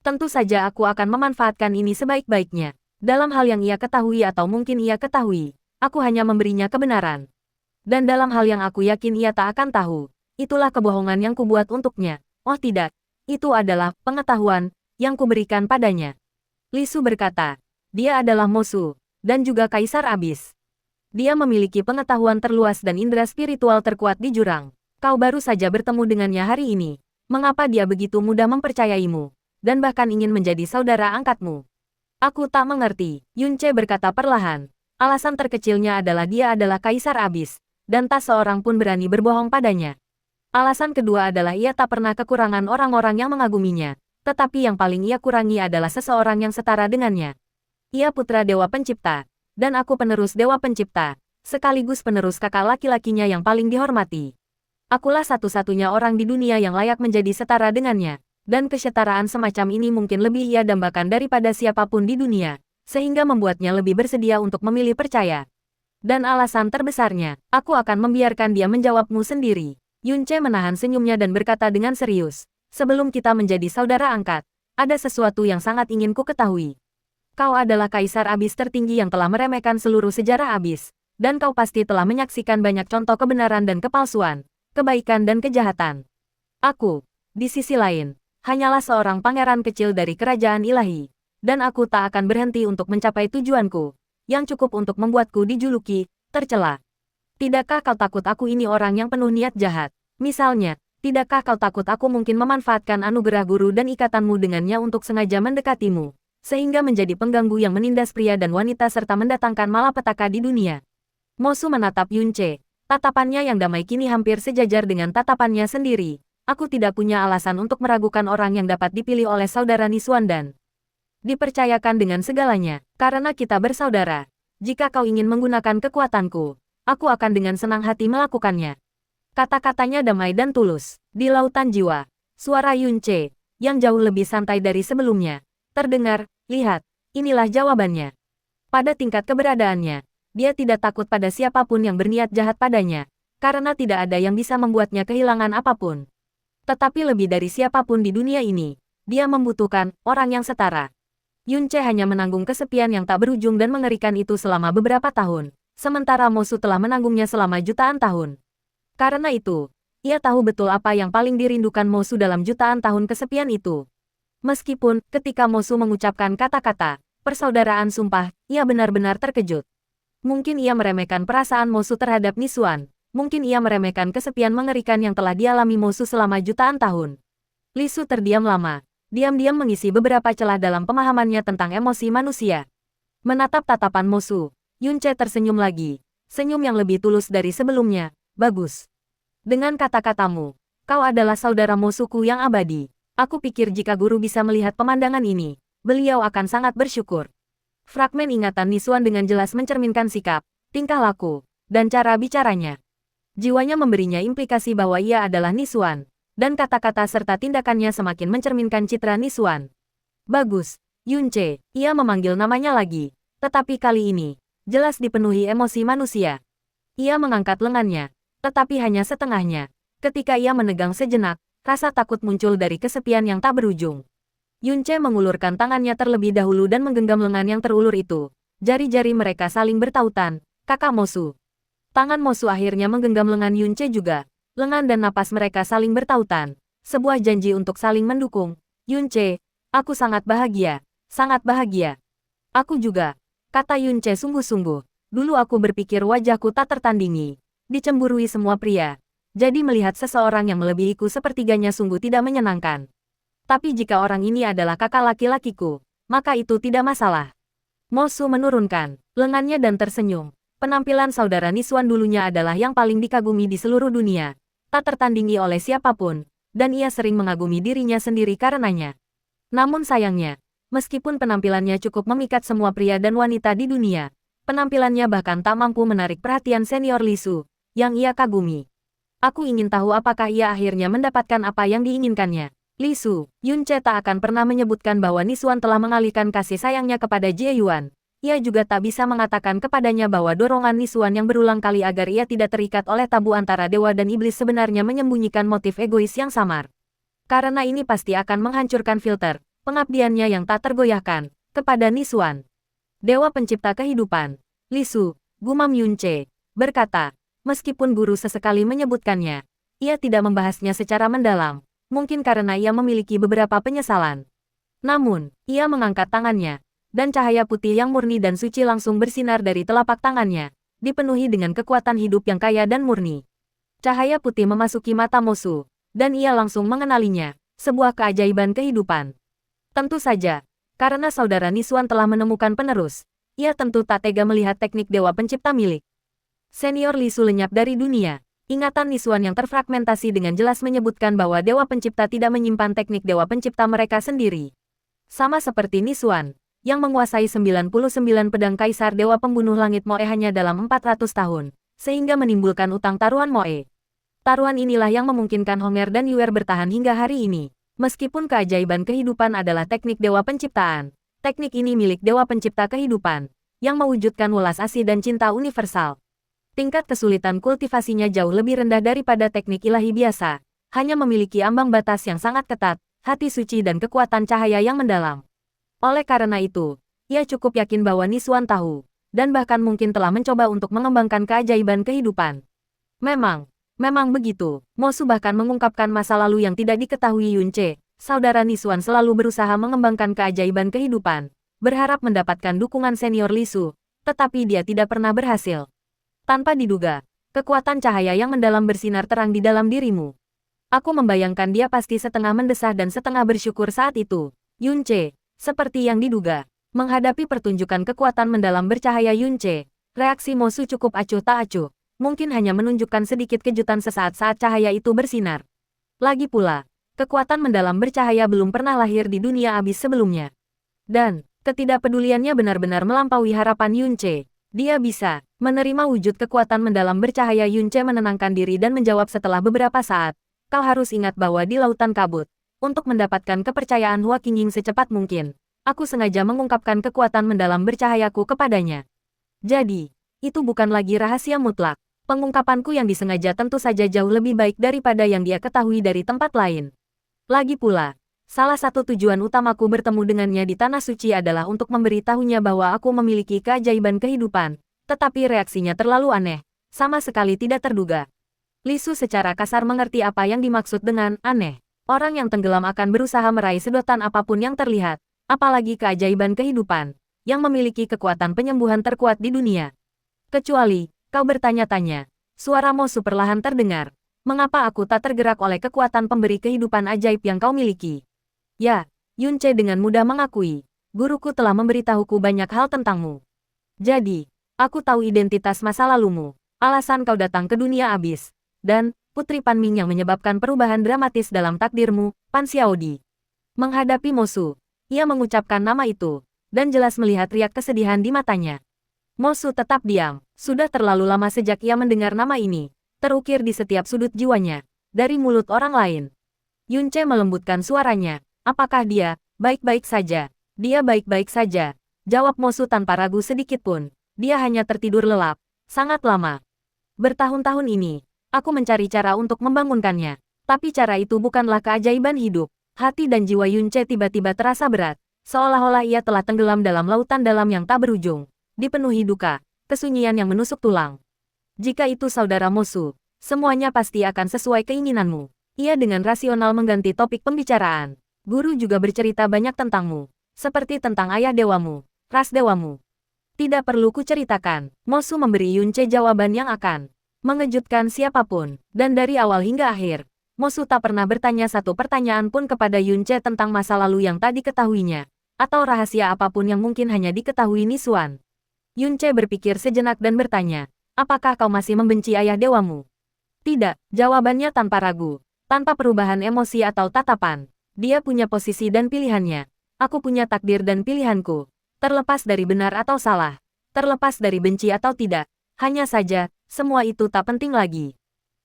Tentu saja aku akan memanfaatkan ini sebaik-baiknya. Dalam hal yang ia ketahui atau mungkin ia ketahui, aku hanya memberinya kebenaran. Dan dalam hal yang aku yakin ia tak akan tahu, itulah kebohongan yang kubuat untuknya. Oh tidak, itu adalah pengetahuan yang kuberikan padanya. Li Su berkata, dia adalah Mosu, dan juga Kaisar Abis. Dia memiliki pengetahuan terluas dan indera spiritual terkuat di jurang. Kau baru saja bertemu dengannya hari ini. Mengapa dia begitu mudah mempercayaimu, dan bahkan ingin menjadi saudara angkatmu? Aku tak mengerti, Yunce berkata perlahan. Alasan terkecilnya adalah dia adalah Kaisar Abis, dan tak seorang pun berani berbohong padanya. Alasan kedua adalah ia tak pernah kekurangan orang-orang yang mengaguminya, tetapi yang paling ia kurangi adalah seseorang yang setara dengannya. Ia putra Dewa Pencipta, dan aku penerus Dewa Pencipta, sekaligus penerus kakak laki-lakinya yang paling dihormati. Akulah satu-satunya orang di dunia yang layak menjadi setara dengannya. Dan kesetaraan semacam ini mungkin lebih ia dambakan daripada siapapun di dunia, sehingga membuatnya lebih bersedia untuk memilih percaya. Dan alasan terbesarnya, aku akan membiarkan dia menjawabmu sendiri. Yunce menahan senyumnya dan berkata dengan serius, sebelum kita menjadi saudara angkat, ada sesuatu yang sangat ingin ku ketahui. Kau adalah Kaisar Abis tertinggi yang telah meremehkan seluruh sejarah Abis, dan kau pasti telah menyaksikan banyak contoh kebenaran dan kepalsuan, kebaikan dan kejahatan. Aku, di sisi lain, hanyalah seorang pangeran kecil dari kerajaan ilahi, dan aku tak akan berhenti untuk mencapai tujuanku, yang cukup untuk membuatku dijuluki, tercela. Tidakkah kau takut aku ini orang yang penuh niat jahat? Misalnya, tidakkah kau takut aku mungkin memanfaatkan anugerah guru dan ikatanmu dengannya untuk sengaja mendekatimu, sehingga menjadi pengganggu yang menindas pria dan wanita serta mendatangkan malapetaka di dunia? Mosu menatap Yunce, tatapannya yang damai kini hampir sejajar dengan tatapannya sendiri. Aku tidak punya alasan untuk meragukan orang yang dapat dipilih oleh saudara Nisuan dan dipercayakan dengan segalanya, karena kita bersaudara. Jika kau ingin menggunakan kekuatanku, aku akan dengan senang hati melakukannya. Kata-katanya damai dan tulus. Di lautan jiwa, suara Yunce, yang jauh lebih santai dari sebelumnya, terdengar. Lihat, inilah jawabannya. Pada tingkat keberadaannya, dia tidak takut pada siapapun yang berniat jahat padanya, karena tidak ada yang bisa membuatnya kehilangan apapun. Tetapi lebih dari siapapun di dunia ini, dia membutuhkan orang yang setara. Yunce hanya menanggung kesepian yang tak berujung dan mengerikan itu selama beberapa tahun, sementara Mosu telah menanggungnya selama jutaan tahun. Karena itu, ia tahu betul apa yang paling dirindukan Mosu dalam jutaan tahun kesepian itu. Meskipun, ketika Mosu mengucapkan kata-kata persaudaraan sumpah, ia benar-benar terkejut. Mungkin ia meremehkan perasaan Mosu terhadap Nisuan. Mungkin ia meremehkan kesepian mengerikan yang telah dialami Mosu selama jutaan tahun. Li Su terdiam lama, diam-diam mengisi beberapa celah dalam pemahamannya tentang emosi manusia. Menatap tatapan Mosu, Yunce tersenyum lagi, senyum yang lebih tulus dari sebelumnya. Bagus. Dengan kata-katamu, kau adalah saudara Mosuku yang abadi. Aku pikir jika guru bisa melihat pemandangan ini, beliau akan sangat bersyukur. Fragmen ingatan Nisuan dengan jelas mencerminkan sikap, tingkah laku, dan cara bicaranya. Jiwanya memberinya implikasi bahwa ia adalah Nisuan, dan kata-kata serta tindakannya semakin mencerminkan citra Nisuan. Bagus, Yunce, ia memanggil namanya lagi, tetapi kali ini, jelas dipenuhi emosi manusia. Ia mengangkat lengannya, tetapi hanya setengahnya. Ketika ia menegang sejenak, rasa takut muncul dari kesepian yang tak berujung. Yunce mengulurkan tangannya terlebih dahulu dan menggenggam lengan yang terulur itu. Jari-jari mereka saling bertautan, kakak Mosu. Tangan Mosu akhirnya menggenggam lengan Yunce juga. Lengan dan napas mereka saling bertautan. Sebuah janji untuk saling mendukung. Yunce, aku sangat bahagia. Sangat bahagia. Aku juga, kata Yunce sungguh-sungguh. Dulu aku berpikir wajahku tak tertandingi. Dicemburui semua pria. Jadi melihat seseorang yang melebihiku sepertiganya sungguh tidak menyenangkan. Tapi jika orang ini adalah kakak laki-lakiku, maka itu tidak masalah. Mosu menurunkan lengannya dan tersenyum. Penampilan saudara Nisuan dulunya adalah yang paling dikagumi di seluruh dunia, tak tertandingi oleh siapapun, dan ia sering mengagumi dirinya sendiri karenanya. Namun sayangnya, meskipun penampilannya cukup memikat semua pria dan wanita di dunia, Penampilannya bahkan tak mampu menarik perhatian senior Li Su, yang ia kagumi. Aku ingin tahu apakah ia akhirnya mendapatkan apa yang diinginkannya. Li Su, Yunce tak akan pernah menyebutkan bahwa Nisuan telah mengalihkan kasih sayangnya kepada Jie Yuan. Ia juga tak bisa mengatakan kepadanya bahwa dorongan Nisuan yang berulang kali agar ia tidak terikat oleh tabu antara dewa dan iblis sebenarnya menyembunyikan motif egois yang samar. Karena ini pasti akan menghancurkan filter pengabdiannya yang tak tergoyahkan kepada Nisuan. Dewa pencipta kehidupan, Li Su, gumam Yunce, berkata, meskipun guru sesekali menyebutkannya, ia tidak membahasnya secara mendalam, mungkin karena ia memiliki beberapa penyesalan. Namun, ia mengangkat tangannya, dan cahaya putih yang murni dan suci langsung bersinar dari telapak tangannya, dipenuhi dengan kekuatan hidup yang kaya dan murni. Cahaya putih memasuki mata Mosu, dan ia langsung mengenalinya, sebuah keajaiban kehidupan. Tentu saja, karena saudara Nisuan telah menemukan penerus, ia tentu tak tega melihat teknik dewa pencipta milik. Senior Li Su lenyap dari dunia. Ingatan Nisuan yang terfragmentasi dengan jelas menyebutkan bahwa dewa pencipta tidak menyimpan teknik dewa pencipta mereka sendiri. Sama seperti Nisuan, yang menguasai 99 pedang kaisar dewa pembunuh langit Moe hanya dalam 400 tahun, sehingga menimbulkan utang taruhan Moe. Taruhan inilah yang memungkinkan Honger dan Yuer bertahan hingga hari ini. Meskipun keajaiban kehidupan adalah teknik dewa penciptaan, teknik ini milik dewa pencipta kehidupan, yang mewujudkan welas asih dan cinta universal. Tingkat kesulitan kultivasinya jauh lebih rendah daripada teknik ilahi biasa, hanya memiliki ambang batas yang sangat ketat, hati suci dan kekuatan cahaya yang mendalam. Oleh karena itu, ia cukup yakin bahwa Nisuan tahu, dan bahkan mungkin telah mencoba untuk mengembangkan keajaiban kehidupan. Memang begitu. Mosu bahkan mengungkapkan masa lalu yang tidak diketahui Yunce. Saudara Nisuan selalu berusaha mengembangkan keajaiban kehidupan, berharap mendapatkan dukungan senior Li Su, tetapi dia tidak pernah berhasil. Tanpa diduga, kekuatan cahaya yang mendalam bersinar terang di dalam dirimu. Aku membayangkan dia pasti setengah mendesah dan setengah bersyukur saat itu. Yunce, seperti yang diduga, menghadapi pertunjukan kekuatan mendalam bercahaya Yunce, reaksi Mosu cukup acuh tak acuh. Mungkin hanya menunjukkan sedikit kejutan sesaat saat cahaya itu bersinar. Lagi pula, kekuatan mendalam bercahaya belum pernah lahir di dunia abis sebelumnya. Dan, ketidakpeduliannya benar-benar melampaui harapan Yunce. Dia bisa menerima wujud kekuatan mendalam bercahaya. Yunce menenangkan diri dan menjawab setelah beberapa saat. Kau harus ingat bahwa di lautan kabut, untuk mendapatkan kepercayaan Hua Qingying secepat mungkin, aku sengaja mengungkapkan kekuatan mendalam bercahayaku kepadanya. Jadi, itu bukan lagi rahasia mutlak. Pengungkapanku yang disengaja tentu saja jauh lebih baik daripada yang dia ketahui dari tempat lain. Lagi pula, salah satu tujuan utamaku bertemu dengannya di Tanah Suci adalah untuk memberitahunya bahwa aku memiliki keajaiban kehidupan, tetapi reaksinya terlalu aneh, sama sekali tidak terduga. Li Su secara kasar mengerti apa yang dimaksud dengan aneh. Orang yang tenggelam akan berusaha meraih sedotan apapun yang terlihat, apalagi keajaiban kehidupan, yang memiliki kekuatan penyembuhan terkuat di dunia. Kecuali, kau bertanya-tanya, suara Mosu perlahan terdengar. Mengapa aku tak tergerak oleh kekuatan pemberi kehidupan ajaib yang kau miliki? Ya, Yunce dengan mudah mengakui, guruku telah memberitahuku banyak hal tentangmu. Jadi, aku tahu identitas masa lalumu, alasan kau datang ke dunia abis, dan Putri Panming yang menyebabkan perubahan dramatis dalam takdirmu, Pan Xiaodi. Menghadapi Mosu, ia mengucapkan nama itu, dan jelas melihat riak kesedihan di matanya. Mosu tetap diam. Sudah terlalu lama sejak ia mendengar nama ini, terukir di setiap sudut jiwanya, dari mulut orang lain. Yunce melembutkan suaranya. Apakah dia baik-baik saja? Dia baik-baik saja, jawab Mosu tanpa ragu sedikit pun. Dia hanya tertidur lelap, sangat lama. Bertahun-tahun ini, aku mencari cara untuk membangunkannya. Tapi cara itu bukanlah keajaiban hidup. Hati dan jiwa Yunce tiba-tiba terasa berat, seolah-olah ia telah tenggelam dalam lautan dalam yang tak berujung. Dipenuhi duka, kesunyian yang menusuk tulang. Jika itu saudara Mosu, semuanya pasti akan sesuai keinginanmu. Ia dengan rasional mengganti topik pembicaraan. Guru juga bercerita banyak tentangmu, seperti tentang ayah dewamu, ras dewamu. Tidak perlu kuceritakan, Mosu memberi Yunce jawaban yang akan mengejutkan siapapun, dan dari awal hingga akhir, Mosu tak pernah bertanya satu pertanyaan pun kepada Yunce tentang masa lalu yang tak diketahuinya, atau rahasia apapun yang mungkin hanya diketahui Nisuan. Yunce berpikir sejenak dan bertanya, apakah kau masih membenci ayah dewamu? Tidak, jawabannya tanpa ragu, tanpa perubahan emosi atau tatapan. Dia punya posisi dan pilihannya. Aku punya takdir dan pilihanku. Terlepas dari benar atau salah, Terlepas dari benci atau tidak, hanya saja, semua itu tak penting lagi.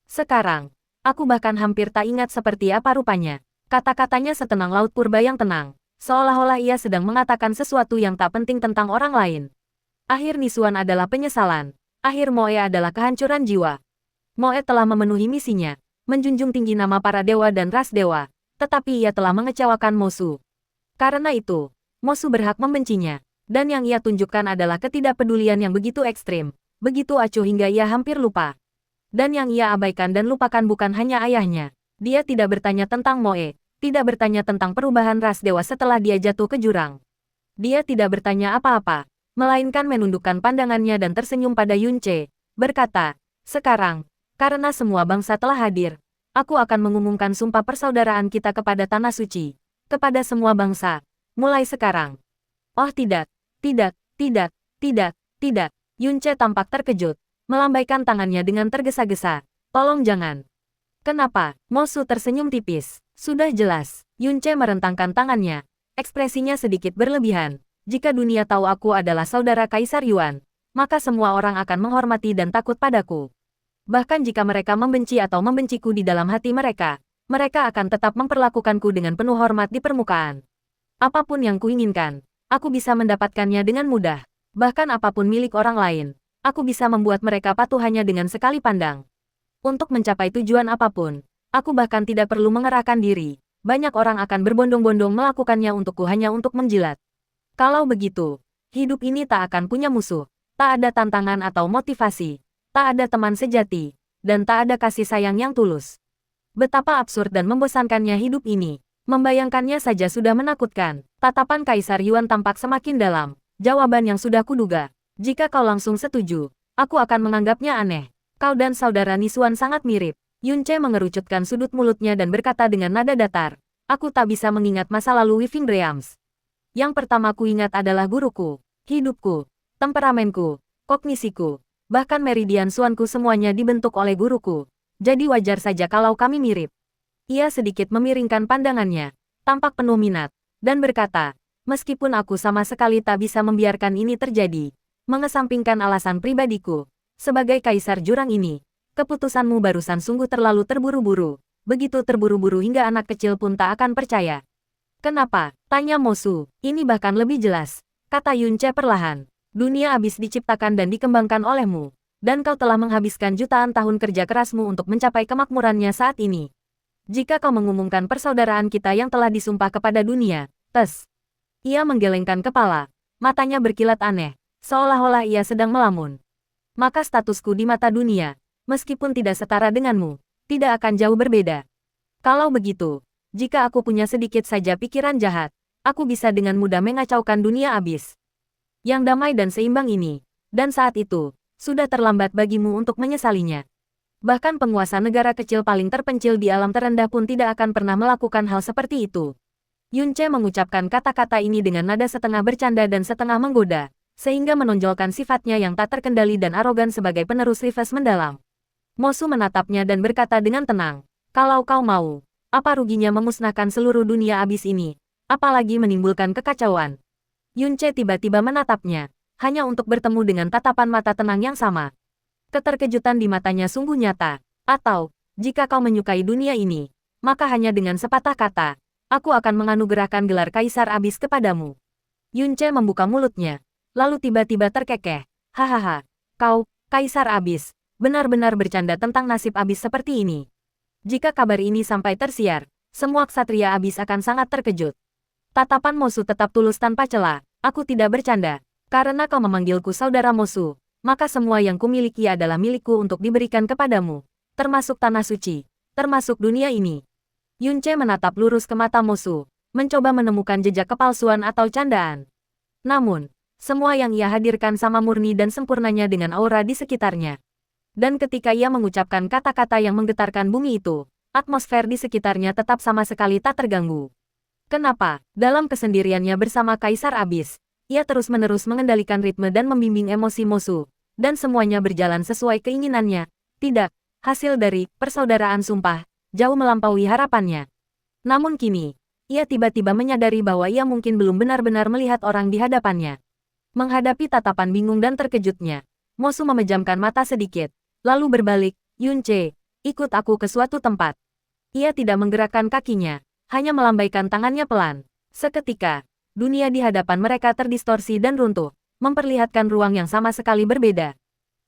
Sekarang, aku bahkan hampir tak ingat seperti apa rupanya. Kata-katanya setenang laut purba yang tenang, seolah-olah ia sedang mengatakan sesuatu yang tak penting tentang orang lain. Akhir Nisuan adalah penyesalan. Akhir Moe adalah kehancuran jiwa. Moe telah memenuhi misinya, menjunjung tinggi nama para dewa dan ras dewa, tetapi ia telah mengecewakan Mosu. Karena itu, Mosu berhak membencinya, dan yang ia tunjukkan adalah ketidakpedulian yang begitu ekstrim, begitu acuh hingga ia hampir lupa. Dan yang ia abaikan dan lupakan bukan hanya ayahnya. Dia tidak bertanya tentang Moe, tidak bertanya tentang perubahan ras dewa setelah dia jatuh ke jurang. Dia tidak bertanya apa-apa, melainkan menundukkan pandangannya dan tersenyum pada Yunce, berkata, "Sekarang, karena semua bangsa telah hadir, aku akan mengumumkan sumpah persaudaraan kita kepada Tanah Suci, kepada semua bangsa, mulai sekarang." Oh tidak, tidak, tidak, tidak, tidak. Yunce tampak terkejut, melambaikan tangannya dengan tergesa-gesa. "Tolong jangan." "Kenapa?" Mosu tersenyum tipis. "Sudah jelas." Yunce merentangkan tangannya. Ekspresinya sedikit berlebihan. "Jika dunia tahu aku adalah saudara Kaisar Yuan, maka semua orang akan menghormati dan takut padaku. Bahkan jika mereka membenci atau membenciku di dalam hati mereka, mereka akan tetap memperlakukanku dengan penuh hormat di permukaan. Apapun yang kuinginkan, aku bisa mendapatkannya dengan mudah. Bahkan apapun milik orang lain, aku bisa membuat mereka patuh hanya dengan sekali pandang. Untuk mencapai tujuan apapun, aku bahkan tidak perlu mengerahkan diri. Banyak orang akan berbondong-bondong melakukannya untukku hanya untuk menjilat. Kalau begitu, hidup ini tak akan punya musuh, tak ada tantangan atau motivasi, tak ada teman sejati, dan tak ada kasih sayang yang tulus. Betapa absurd dan membosankannya hidup ini. Membayangkannya saja sudah menakutkan." Tatapan Kaisar Yuan tampak semakin dalam. "Jawaban yang sudah kuduga. Jika kau langsung setuju, aku akan menganggapnya aneh. Kau dan saudara Nisuan sangat mirip." Yunce mengerucutkan sudut mulutnya dan berkata dengan nada datar, "Aku tak bisa mengingat masa lalu Weaving Dreams. Yang pertama ku ingat adalah guruku, hidupku, temperamenku, kognisiku, bahkan meridian suanku semuanya dibentuk oleh guruku. Jadi wajar saja kalau kami mirip." Ia sedikit memiringkan pandangannya, tampak penuh minat, dan berkata, "Meskipun aku sama sekali tak bisa membiarkan ini terjadi, mengesampingkan alasan pribadiku, sebagai kaisar jurang ini, keputusanmu barusan sungguh terlalu terburu-buru, begitu terburu-buru hingga anak kecil pun tak akan percaya." "Kenapa?" tanya Mosu. "Ini bahkan lebih jelas," kata Yunce perlahan. "Dunia abis diciptakan dan dikembangkan olehmu, dan kau telah menghabiskan jutaan tahun kerja kerasmu untuk mencapai kemakmurannya saat ini. Jika kau mengumumkan persaudaraan kita yang telah disumpah kepada dunia, tes." Ia menggelengkan kepala, matanya berkilat aneh, seolah-olah ia sedang melamun. "Maka statusku di mata dunia, meskipun tidak setara denganmu, tidak akan jauh berbeda. Kalau begitu, jika aku punya sedikit saja pikiran jahat, aku bisa dengan mudah mengacaukan dunia abis yang damai dan seimbang ini, dan saat itu, sudah terlambat bagimu untuk menyesalinya. Bahkan penguasa negara kecil paling terpencil di alam terendah pun tidak akan pernah melakukan hal seperti itu." Yunce mengucapkan kata-kata ini dengan nada setengah bercanda dan setengah menggoda, sehingga menonjolkan sifatnya yang tak terkendali dan arogan sebagai penerus Rives mendalam. Mosu menatapnya dan berkata dengan tenang, "Kalau kau mau, apa ruginya memusnahkan seluruh dunia abis ini, apalagi menimbulkan kekacauan?" Yunce tiba-tiba menatapnya, hanya untuk bertemu dengan tatapan mata tenang yang sama. Keterkejutan di matanya sungguh nyata. "Atau, jika kau menyukai dunia ini, maka hanya dengan sepatah kata, aku akan menganugerahkan gelar Kaisar Abis kepadamu." Yunce membuka mulutnya, lalu tiba-tiba terkekeh. "Hahaha, kau, Kaisar Abis, benar-benar bercanda tentang nasib abis seperti ini. Jika kabar ini sampai tersiar, semua ksatria abis akan sangat terkejut." Tatapan Mosu tetap tulus tanpa celah. "Aku tidak bercanda. Karena kau memanggilku saudara Mosu, maka semua yang kumiliki adalah milikku untuk diberikan kepadamu, termasuk Tanah Suci, termasuk dunia ini." Yunce menatap lurus ke mata Mosu, mencoba menemukan jejak kepalsuan atau candaan. Namun, semua yang ia hadirkan sama murni dan sempurnanya dengan aura di sekitarnya. Dan ketika ia mengucapkan kata-kata yang menggetarkan bumi itu, atmosfer di sekitarnya tetap sama sekali tak terganggu. Kenapa? Dalam kesendiriannya bersama Kaisar Abis, ia terus-menerus mengendalikan ritme dan membimbing emosi Mosu, dan semuanya berjalan sesuai keinginannya. Tidak, hasil dari persaudaraan sumpah jauh melampaui harapannya. Namun kini, ia tiba-tiba menyadari bahwa ia mungkin belum benar-benar melihat orang di hadapannya. Menghadapi tatapan bingung dan terkejutnya, Mosu memejamkan mata sedikit, lalu berbalik, Yunce, ikut aku ke suatu tempat. Ia tidak menggerakkan kakinya, hanya melambaikan tangannya pelan. Seketika, dunia di hadapan mereka terdistorsi dan runtuh, memperlihatkan ruang yang sama sekali berbeda.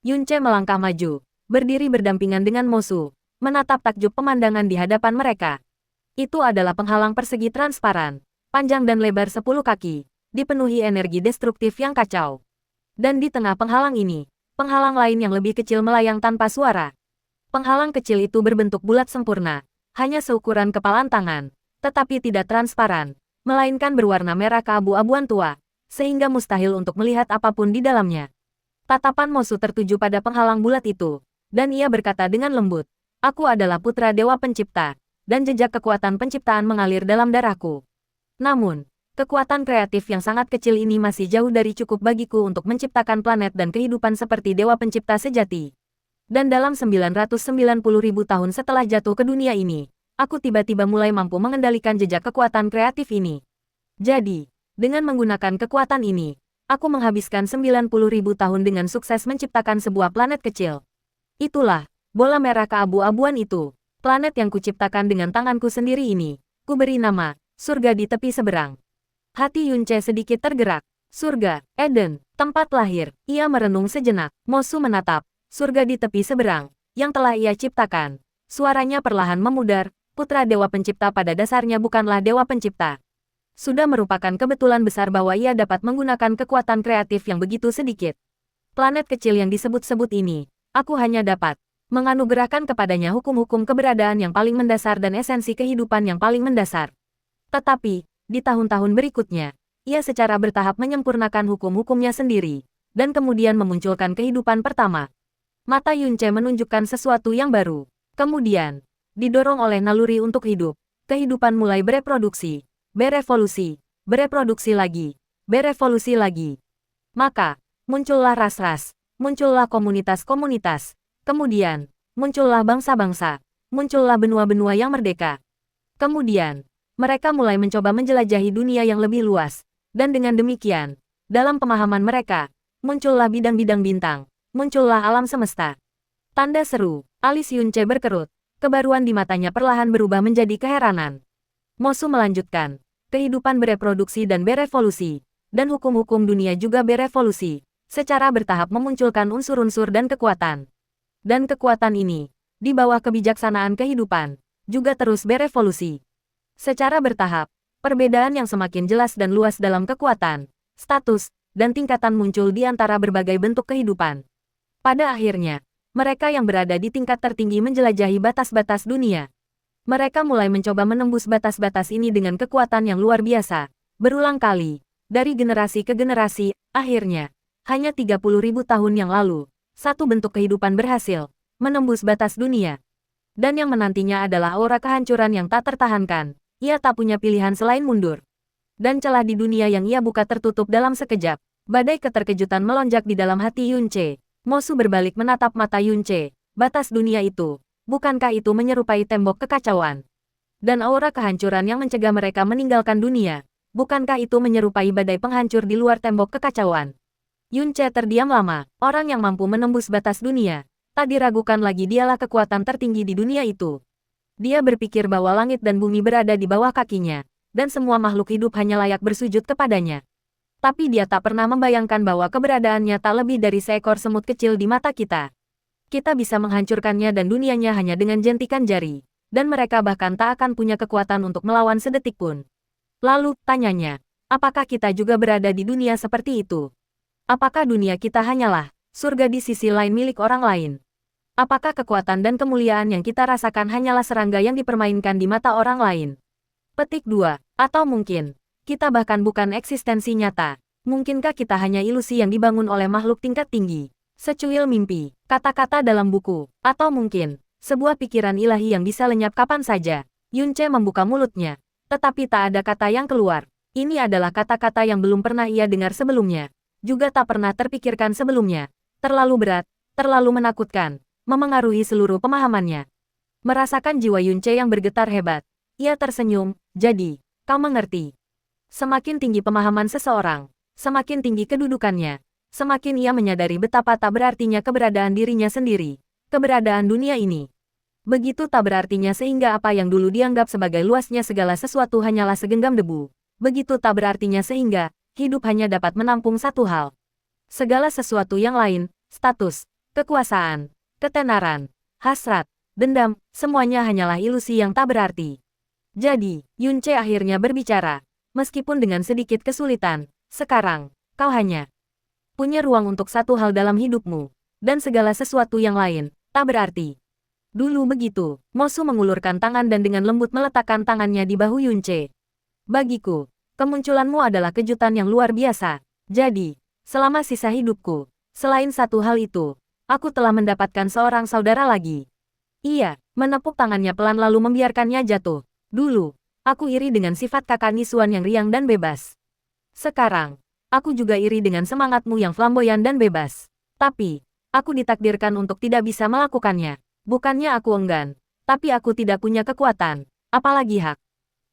Yunce melangkah maju, berdiri berdampingan dengan Mosu, menatap takjub pemandangan di hadapan mereka. Itu adalah penghalang persegi transparan, panjang dan lebar 10 kaki, dipenuhi energi destruktif yang kacau. Dan di tengah penghalang ini, penghalang lain yang lebih kecil melayang tanpa suara. Penghalang kecil itu berbentuk bulat sempurna, hanya seukuran kepalan tangan, tetapi tidak transparan, melainkan berwarna merah keabu-abuan tua, sehingga mustahil untuk melihat apapun di dalamnya. Tatapan Mosu tertuju pada penghalang bulat itu, dan ia berkata dengan lembut, "Aku adalah putra Dewa Pencipta, dan jejak kekuatan penciptaan mengalir dalam darahku. Namun, kekuatan kreatif yang sangat kecil ini masih jauh dari cukup bagiku untuk menciptakan planet dan kehidupan seperti Dewa Pencipta sejati. Dan dalam 990.000 tahun setelah jatuh ke dunia ini, aku tiba-tiba mulai mampu mengendalikan jejak kekuatan kreatif ini. Jadi, dengan menggunakan kekuatan ini, aku menghabiskan 90.000 tahun dengan sukses menciptakan sebuah planet kecil. Itulah, bola merah keabu-abuan itu. Planet yang kuciptakan dengan tanganku sendiri ini, kuberi nama, surga di tepi seberang." Hati Yunce sedikit tergerak. Surga, Eden, tempat lahir. Ia merenung sejenak. Mosu menatap, surga di tepi seberang, yang telah ia ciptakan. Suaranya perlahan memudar, putra Dewa Pencipta pada dasarnya bukanlah Dewa Pencipta. Sudah merupakan kebetulan besar bahwa ia dapat menggunakan kekuatan kreatif yang begitu sedikit. Planet kecil yang disebut-sebut ini, aku hanya dapat menganugerahkan kepadanya hukum-hukum keberadaan yang paling mendasar dan esensi kehidupan yang paling mendasar. Tetapi, di tahun-tahun berikutnya, ia secara bertahap menyempurnakan hukum-hukumnya sendiri, dan kemudian memunculkan kehidupan pertama. Mata Yunce menunjukkan sesuatu yang baru. Kemudian, didorong oleh naluri untuk hidup, kehidupan mulai bereproduksi, berevolusi, bereproduksi lagi, berevolusi lagi. Maka, muncullah ras-ras, muncullah komunitas-komunitas. Kemudian, muncullah bangsa-bangsa, muncullah benua-benua yang merdeka. Kemudian, mereka mulai mencoba menjelajahi dunia yang lebih luas, dan dengan demikian, dalam pemahaman mereka, muncullah bidang-bidang bintang, muncullah alam semesta. Tanda seru, alis Yunce berkerut, kebaruan di matanya perlahan berubah menjadi keheranan. Mosu melanjutkan, kehidupan bereproduksi dan berevolusi, dan hukum-hukum dunia juga berevolusi, secara bertahap memunculkan unsur-unsur dan kekuatan. Dan kekuatan ini, di bawah kebijaksanaan kehidupan, juga terus berevolusi. Secara bertahap, perbedaan yang semakin jelas dan luas dalam kekuatan, status, dan tingkatan muncul di antara berbagai bentuk kehidupan. Pada akhirnya, mereka yang berada di tingkat tertinggi menjelajahi batas-batas dunia. Mereka mulai mencoba menembus batas-batas ini dengan kekuatan yang luar biasa, berulang kali, dari generasi ke generasi. Akhirnya, hanya 30.000 tahun yang lalu, satu bentuk kehidupan berhasil menembus batas dunia. Dan yang menantinya adalah aura kehancuran yang tak tertahankan. Ia tak punya pilihan selain mundur. Dan celah di dunia yang ia buka tertutup dalam sekejap. Badai keterkejutan melonjak di dalam hati Yunce. Mosu berbalik menatap mata Yunce. Batas dunia itu, bukankah itu menyerupai tembok kekacauan? Dan aura kehancuran yang mencegah mereka meninggalkan dunia, bukankah itu menyerupai badai penghancur di luar tembok kekacauan? Yunce terdiam lama. Orang yang mampu menembus batas dunia, tak diragukan lagi dialah kekuatan tertinggi di dunia itu. Dia berpikir bahwa langit dan bumi berada di bawah kakinya, dan semua makhluk hidup hanya layak bersujud kepadanya. Tapi dia tak pernah membayangkan bahwa keberadaannya tak lebih dari seekor semut kecil di mata kita. Kita bisa menghancurkannya dan dunianya hanya dengan jentikan jari, dan mereka bahkan tak akan punya kekuatan untuk melawan sedetik pun. Lalu, tanyanya, apakah kita juga berada di dunia seperti itu? Apakah dunia kita hanyalah surga di sisi lain milik orang lain? Apakah kekuatan dan kemuliaan yang kita rasakan hanyalah serangga yang dipermainkan di mata orang lain? Petik 2. Atau mungkin, kita bahkan bukan eksistensi nyata. Mungkinkah kita hanya ilusi yang dibangun oleh makhluk tingkat tinggi? Secuil mimpi, kata-kata dalam buku, atau mungkin, sebuah pikiran ilahi yang bisa lenyap kapan saja. Yunce membuka mulutnya, tetapi tak ada kata yang keluar. Ini adalah kata-kata yang belum pernah ia dengar sebelumnya. Juga tak pernah terpikirkan sebelumnya. Terlalu berat, terlalu menakutkan, memengaruhi seluruh pemahamannya. Merasakan jiwa Yunce yang bergetar hebat, ia tersenyum, jadi, kau mengerti. Semakin tinggi pemahaman seseorang, Semakin tinggi kedudukannya, semakin ia menyadari betapa tak berartinya keberadaan dirinya sendiri, keberadaan dunia ini. Begitu tak berartinya sehingga apa yang dulu dianggap sebagai luasnya segala sesuatu hanyalah segenggam debu. Begitu tak berartinya sehingga hidup hanya dapat menampung satu hal. Segala sesuatu yang lain, status, kekuasaan, ketenaran, hasrat, dendam, semuanya hanyalah ilusi yang tak berarti. Jadi, Yunce akhirnya berbicara. Meskipun dengan sedikit kesulitan, sekarang, kau hanya punya ruang untuk satu hal dalam hidupmu, dan segala sesuatu yang lain, tak berarti. Dulu begitu, Mosu mengulurkan tangan dan dengan lembut meletakkan tangannya di bahu Yunce. Bagiku, kemunculanmu adalah kejutan yang luar biasa. Jadi, selama sisa hidupku, selain satu hal itu, aku telah mendapatkan seorang saudara lagi. Ia menepuk tangannya pelan lalu membiarkannya jatuh. Dulu, aku iri dengan sifat kakak Nisuan yang riang dan bebas. Sekarang, aku juga iri dengan semangatmu yang flamboyan dan bebas. Tapi, aku ditakdirkan untuk tidak bisa melakukannya. Bukannya aku enggan, tapi aku tidak punya kekuatan, apalagi hak.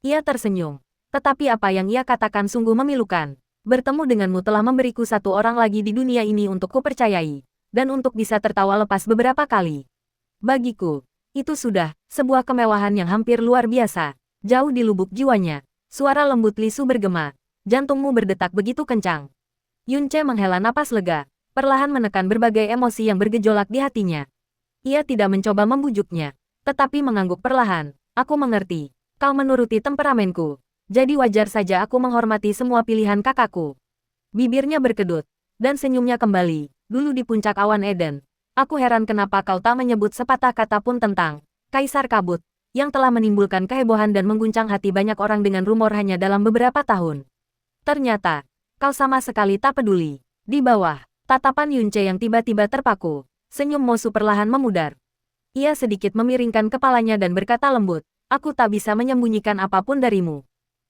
Ia tersenyum. Tetapi apa yang ia katakan sungguh memilukan. Bertemu denganmu telah memberiku satu orang lagi di dunia ini untuk kupercayai, dan untuk bisa tertawa lepas beberapa kali. Bagiku, itu sudah sebuah kemewahan yang hampir luar biasa. Jauh di lubuk jiwanya, suara lembut Lisu bergema. Jantungmu berdetak begitu kencang. Yunce menghela napas lega, perlahan menekan berbagai emosi yang bergejolak di hatinya. Ia tidak mencoba membujuknya, tetapi mengangguk perlahan. Aku mengerti, kau menuruti temperamenku. Jadi wajar saja aku menghormati semua pilihan kakakku. Bibirnya berkedut, dan senyumnya kembali. Dulu di puncak awan Eden, aku heran kenapa kau tak menyebut sepatah kata pun tentang Kaisar Kabut, yang telah menimbulkan kehebohan dan mengguncang hati banyak orang dengan rumor hanya dalam beberapa tahun. Ternyata, kau sama sekali tak peduli. Di bawah, tatapan Yunce yang tiba-tiba terpaku, senyum Mosu perlahan memudar. Ia sedikit memiringkan kepalanya dan berkata lembut, aku tak bisa menyembunyikan apapun darimu.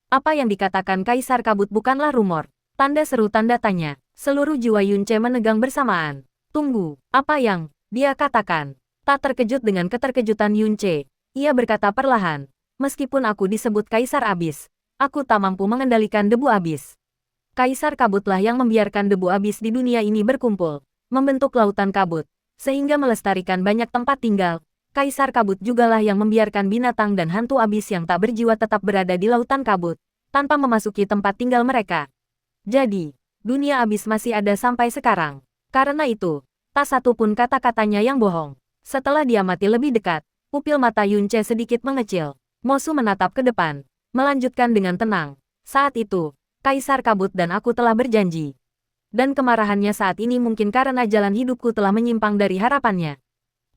Apa yang dikatakan Kaisar Kabut bukanlah rumor. Tanda seru tanda tanya. Seluruh jiwa Yunce menegang bersamaan. Tunggu, apa yang dia katakan? Tak terkejut dengan keterkejutan Yunce, ia berkata perlahan, meskipun aku disebut Kaisar Abis, aku tak mampu mengendalikan debu abis. Kaisar Kabutlah yang membiarkan debu abis di dunia ini berkumpul, membentuk lautan kabut, sehingga melestarikan banyak tempat tinggal. Kaisar Kabut jugalah yang membiarkan binatang dan hantu abis yang tak berjiwa tetap berada di lautan kabut, tanpa memasuki tempat tinggal mereka. Jadi, dunia abis masih ada sampai sekarang. Karena itu, tak satu pun kata-katanya yang bohong. Setelah diamati lebih dekat, pupil mata Yunce sedikit mengecil. Mosu menatap ke depan, melanjutkan dengan tenang. Saat itu, Kaisar Kabut dan aku telah berjanji. Dan kemarahannya saat ini mungkin karena jalan hidupku telah menyimpang dari harapannya.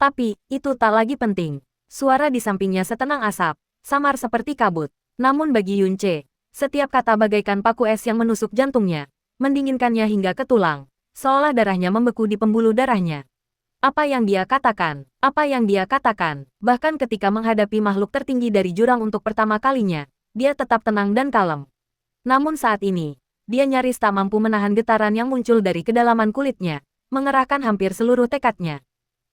Tapi, itu tak lagi penting. Suara di sampingnya setenang asap, samar seperti kabut. Namun bagi Yunce, setiap kata bagaikan paku es yang menusuk jantungnya, mendinginkannya hingga ke tulang, seolah darahnya membeku di pembuluh darahnya. Apa yang dia katakan? Apa yang dia katakan? Bahkan ketika menghadapi makhluk tertinggi dari jurang untuk pertama kalinya, dia tetap tenang dan kalem. Namun saat ini, dia nyaris tak mampu menahan getaran yang muncul dari kedalaman kulitnya, mengerahkan hampir seluruh tekadnya.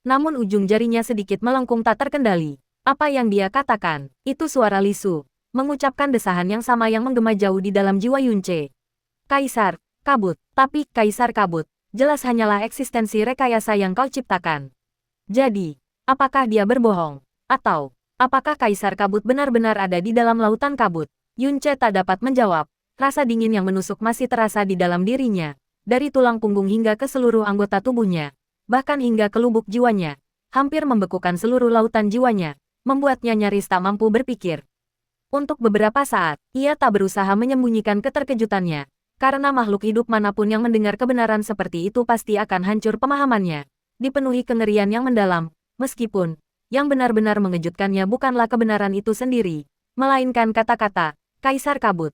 Namun ujung jarinya sedikit melengkung tak terkendali. Apa yang dia katakan? Itu suara Lisu, mengucapkan desahan yang sama yang menggema jauh di dalam jiwa Yunce. Kaisar Kabut, tapi Kaisar Kabut, jelas hanyalah eksistensi rekayasa yang kau ciptakan. Jadi, apakah dia berbohong? Atau, apakah Kaisar Kabut benar-benar ada di dalam lautan kabut? Yunce tak dapat menjawab. Rasa dingin yang menusuk masih terasa di dalam dirinya, dari tulang punggung hingga ke seluruh anggota tubuhnya. Bahkan hingga ke lubuk jiwanya, hampir membekukan seluruh lautan jiwanya, membuatnya nyaris tak mampu berpikir. Untuk beberapa saat, ia tak berusaha menyembunyikan keterkejutannya, karena makhluk hidup manapun yang mendengar kebenaran seperti itu pasti akan hancur pemahamannya, dipenuhi kengerian yang mendalam, meskipun, yang benar-benar mengejutkannya bukanlah kebenaran itu sendiri, melainkan kata-kata, Kaisar Kabut.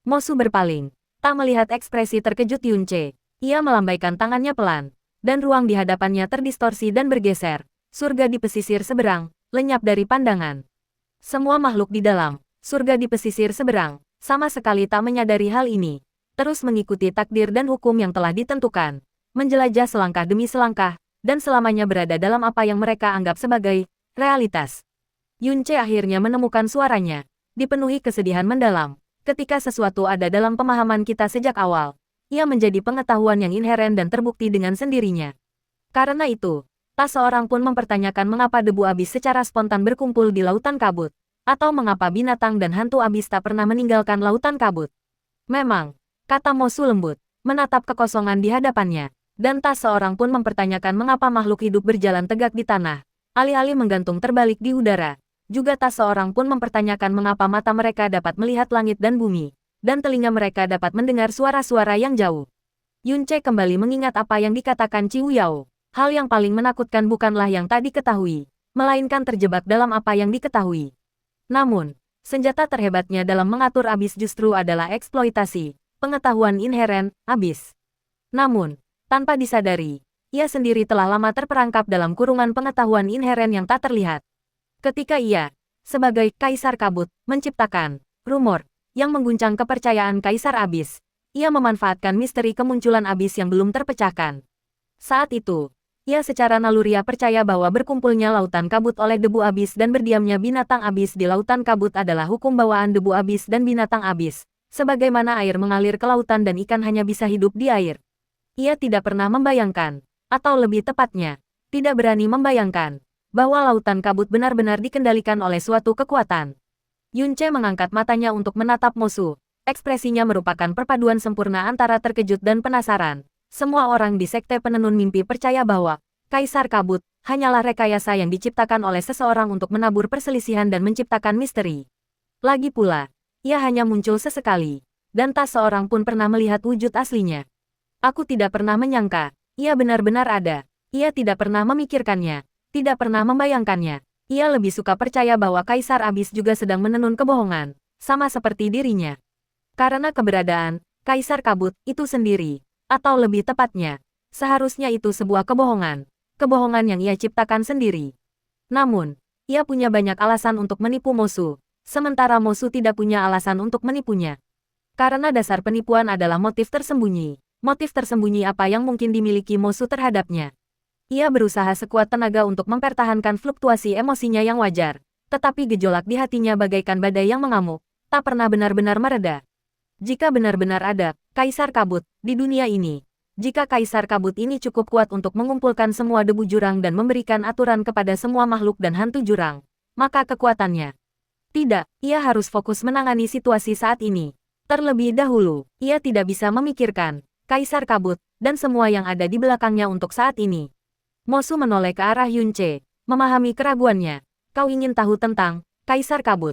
Mosu berpaling, tak melihat ekspresi terkejut Yunce, ia melambaikan tangannya pelan. Dan ruang di hadapannya terdistorsi dan bergeser. Surga di pesisir seberang, lenyap dari pandangan. Semua makhluk di dalam surga di pesisir seberang, sama sekali tak menyadari hal ini. Terus mengikuti takdir dan hukum yang telah ditentukan. Menjelajah selangkah demi selangkah, dan selamanya berada dalam apa yang mereka anggap sebagai realitas. Yunce akhirnya menemukan suaranya, dipenuhi kesedihan mendalam. Ketika sesuatu ada dalam pemahaman kita sejak awal, ia menjadi pengetahuan yang inheren dan terbukti dengan sendirinya. Karena itu, tak seorang pun mempertanyakan mengapa debu abis secara spontan berkumpul di lautan kabut, atau mengapa binatang dan hantu abis tak pernah meninggalkan lautan kabut. Memang, kata Mosu lembut, menatap kekosongan di hadapannya, dan tak seorang pun mempertanyakan mengapa makhluk hidup berjalan tegak di tanah, alih-alih menggantung terbalik di udara. Juga tak seorang pun mempertanyakan mengapa mata mereka dapat melihat langit dan bumi, dan telinga mereka dapat mendengar suara-suara yang jauh. Yunce kembali mengingat apa yang dikatakan Ciu Yao. Hal yang paling menakutkan bukanlah yang tak diketahui, melainkan terjebak dalam apa yang diketahui. Namun, senjata terhebatnya dalam mengatur abis justru adalah eksploitasi, pengetahuan inheren, abis. Namun, tanpa disadari, ia sendiri telah lama terperangkap dalam kurungan pengetahuan inheren yang tak terlihat. Ketika ia, sebagai Kaisar Kabut, menciptakan rumor yang mengguncang kepercayaan Kaisar Abis, ia memanfaatkan misteri kemunculan abis yang belum terpecahkan. Saat itu, ia secara naluriah percaya bahwa berkumpulnya lautan kabut oleh debu abis dan berdiamnya binatang abis di lautan kabut adalah hukum bawaan debu abis dan binatang abis, sebagaimana air mengalir ke lautan dan ikan hanya bisa hidup di air. Ia tidak pernah membayangkan, atau lebih tepatnya, tidak berani membayangkan, bahwa lautan kabut benar-benar dikendalikan oleh suatu kekuatan. Yunce mengangkat matanya untuk menatap Mosu. Ekspresinya merupakan perpaduan sempurna antara terkejut dan penasaran. Semua orang di Sekte Penenun Mimpi percaya bahwa Kaisar Kabut hanyalah rekayasa yang diciptakan oleh seseorang untuk menabur perselisihan dan menciptakan misteri. Lagi pula, ia hanya muncul sesekali, dan tak seorang pun pernah melihat wujud aslinya. Aku tidak pernah menyangka, ia benar-benar ada. Ia tidak pernah memikirkannya, tidak pernah membayangkannya. Ia lebih suka percaya bahwa Kaisar Abis juga sedang menenun kebohongan, sama seperti dirinya. Karena keberadaan Kaisar Kabut itu sendiri, atau lebih tepatnya, seharusnya itu sebuah kebohongan. Kebohongan yang ia ciptakan sendiri. Namun, ia punya banyak alasan untuk menipu Mosu, sementara Mosu tidak punya alasan untuk menipunya. Karena dasar penipuan adalah motif tersembunyi. Motif tersembunyi apa yang mungkin dimiliki Mosu terhadapnya. Ia berusaha sekuat tenaga untuk mempertahankan fluktuasi emosinya yang wajar, tetapi gejolak di hatinya bagaikan badai yang mengamuk, tak pernah benar-benar mereda. Jika benar-benar ada Kaisar Kabut di dunia ini, jika Kaisar Kabut ini cukup kuat untuk mengumpulkan semua debu jurang dan memberikan aturan kepada semua makhluk dan hantu jurang, maka kekuatannya. Tidak, ia harus fokus menangani situasi saat ini. Terlebih dahulu, ia tidak bisa memikirkan Kaisar Kabut dan semua yang ada di belakangnya untuk saat ini. Mosu menoleh ke arah Yunce, memahami keraguannya. Kau ingin tahu tentang Kaisar Kabut?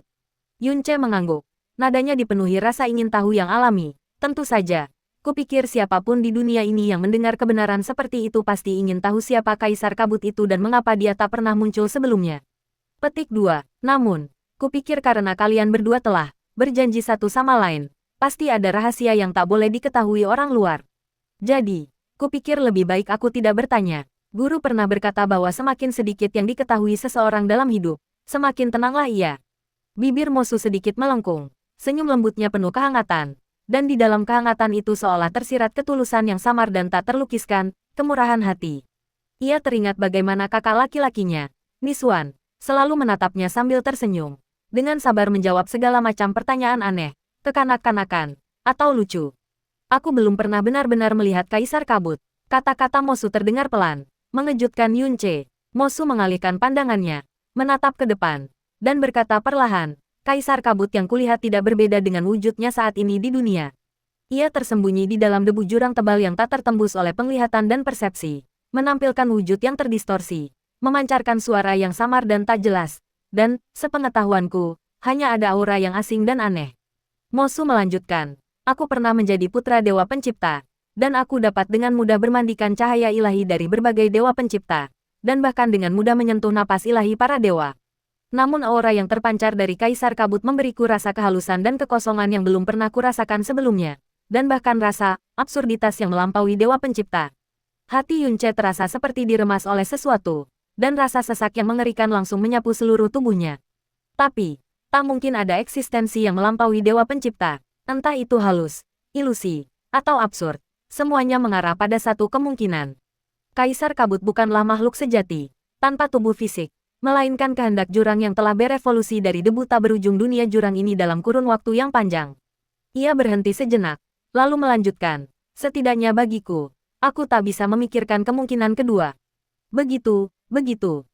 Yunce mengangguk. Nadanya dipenuhi rasa ingin tahu yang alami. Tentu saja. Kupikir siapapun di dunia ini yang mendengar kebenaran seperti itu pasti ingin tahu siapa Kaisar Kabut itu dan mengapa dia tak pernah muncul sebelumnya. Petik 2. Namun, kupikir karena kalian berdua telah berjanji satu sama lain, pasti ada rahasia yang tak boleh diketahui orang luar. Jadi, kupikir lebih baik aku tidak bertanya. Guru pernah berkata bahwa semakin sedikit yang diketahui seseorang dalam hidup, semakin tenanglah ia. Bibir Mosu sedikit melengkung. Senyum lembutnya penuh kehangatan, dan di dalam kehangatan itu seolah tersirat ketulusan yang samar dan tak terlukiskan, kemurahan hati. Ia teringat bagaimana kakak laki-lakinya, Nisuan, selalu menatapnya sambil tersenyum, dengan sabar menjawab segala macam pertanyaan aneh, kekanak-kanakan, atau lucu. Aku belum pernah benar-benar melihat Kaisar Kabut. Kata-kata Mosu terdengar pelan, mengejutkan Yunce. Mosu mengalihkan pandangannya, menatap ke depan, dan berkata perlahan, Kaisar Kabut yang kulihat tidak berbeda dengan wujudnya saat ini di dunia. Ia tersembunyi di dalam debu jurang tebal yang tak tertembus oleh penglihatan dan persepsi, menampilkan wujud yang terdistorsi, memancarkan suara yang samar dan tak jelas, dan, sepengetahuanku, hanya ada aura yang asing dan aneh. Mosu melanjutkan, aku pernah menjadi putra Dewa Pencipta, dan aku dapat dengan mudah bermandikan cahaya ilahi dari berbagai dewa pencipta, dan bahkan dengan mudah menyentuh napas ilahi para dewa. Namun aura yang terpancar dari Kaisar Kabut memberiku rasa kehalusan dan kekosongan yang belum pernah kurasakan sebelumnya, dan bahkan rasa absurditas yang melampaui Dewa Pencipta. Hati Yunce terasa seperti diremas oleh sesuatu, dan rasa sesak yang mengerikan langsung menyapu seluruh tubuhnya. Tapi, tak mungkin ada eksistensi yang melampaui Dewa Pencipta, entah itu halus, ilusi, atau absurd. Semuanya mengarah pada satu kemungkinan. Kaisar Kabut bukanlah makhluk sejati, tanpa tubuh fisik, melainkan kehendak jurang yang telah berevolusi dari debu tak berujung dunia jurang ini dalam kurun waktu yang panjang. Ia berhenti sejenak, lalu melanjutkan, Setidaknya bagiku, aku tak bisa memikirkan kemungkinan kedua. Begitu,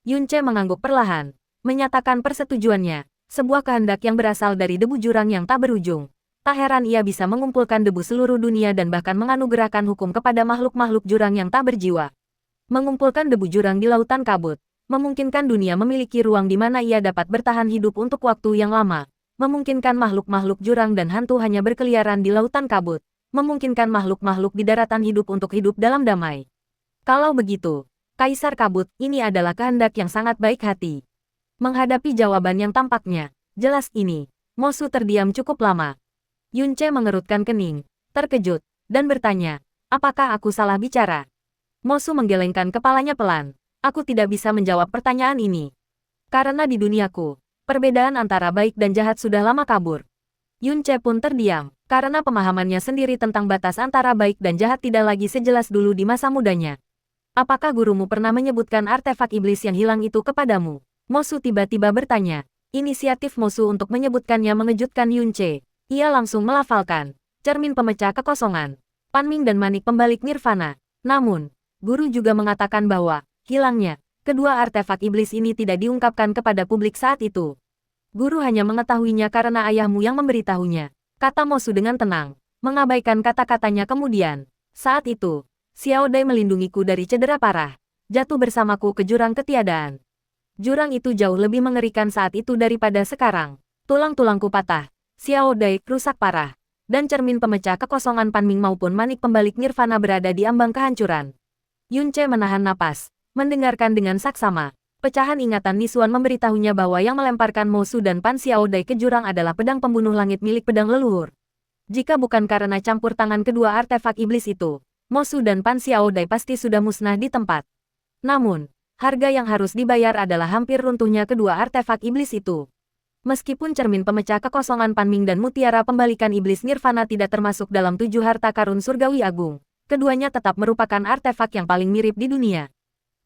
Yunce mengangguk perlahan, menyatakan persetujuannya, sebuah kehendak yang berasal dari debu jurang yang tak berujung. Tak heran ia bisa mengumpulkan debu seluruh dunia dan bahkan menganugerahkan hukum kepada makhluk-makhluk jurang yang tak berjiwa. Mengumpulkan debu jurang di lautan kabut, memungkinkan dunia memiliki ruang di mana ia dapat bertahan hidup untuk waktu yang lama, memungkinkan makhluk-makhluk jurang dan hantu hanya berkeliaran di lautan kabut, memungkinkan makhluk-makhluk di daratan hidup untuk hidup dalam damai. Kalau begitu, Kaisar Kabut, ini adalah kehendak yang sangat baik hati. Menghadapi jawaban yang tampaknya jelas ini, Mosu terdiam cukup lama. Yunce mengerutkan kening, terkejut, dan bertanya, apakah aku salah bicara? Mosu menggelengkan kepalanya pelan. Aku tidak bisa menjawab pertanyaan ini. Karena di duniaku, perbedaan antara baik dan jahat sudah lama kabur. Yunce pun terdiam, karena pemahamannya sendiri tentang batas antara baik dan jahat tidak lagi sejelas dulu di masa mudanya. Apakah gurumu pernah menyebutkan artefak iblis yang hilang itu kepadamu? Mosu tiba-tiba bertanya. Inisiatif Mosu untuk menyebutkannya mengejutkan Yunce. Ia langsung melafalkan, cermin pemecah kekosongan, Panming dan manik pembalik nirvana. Namun, guru juga mengatakan bahwa hilangnya kedua artefak iblis ini tidak diungkapkan kepada publik saat itu. Guru hanya mengetahuinya karena ayahmu yang memberitahunya, kata Mosu dengan tenang, mengabaikan kata-katanya kemudian. Saat itu, Xiao Dai melindungiku dari cedera parah, jatuh bersamaku ke jurang ketiadaan. Jurang itu jauh lebih mengerikan saat itu daripada sekarang. Tulang-tulangku patah, Xiao Dai rusak parah, dan cermin pemecah kekosongan Panming maupun manik pembalik nirvana berada di ambang kehancuran. Yunce menahan napas, mendengarkan dengan saksama. Pecahan ingatan Nisuan memberitahunya bahwa yang melemparkan Mosu dan Pan Xiao Dai ke jurang adalah pedang pembunuh langit milik pedang leluhur. Jika bukan karena campur tangan kedua artefak iblis itu, Mosu dan Pan Xiao Dai pasti sudah musnah di tempat. Namun, harga yang harus dibayar adalah hampir runtuhnya kedua artefak iblis itu. Meskipun cermin pemecah kekosongan Panming dan mutiara pembalikan iblis nirvana tidak termasuk dalam 7 harta karun surgawi agung, keduanya tetap merupakan artefak yang paling mirip di dunia.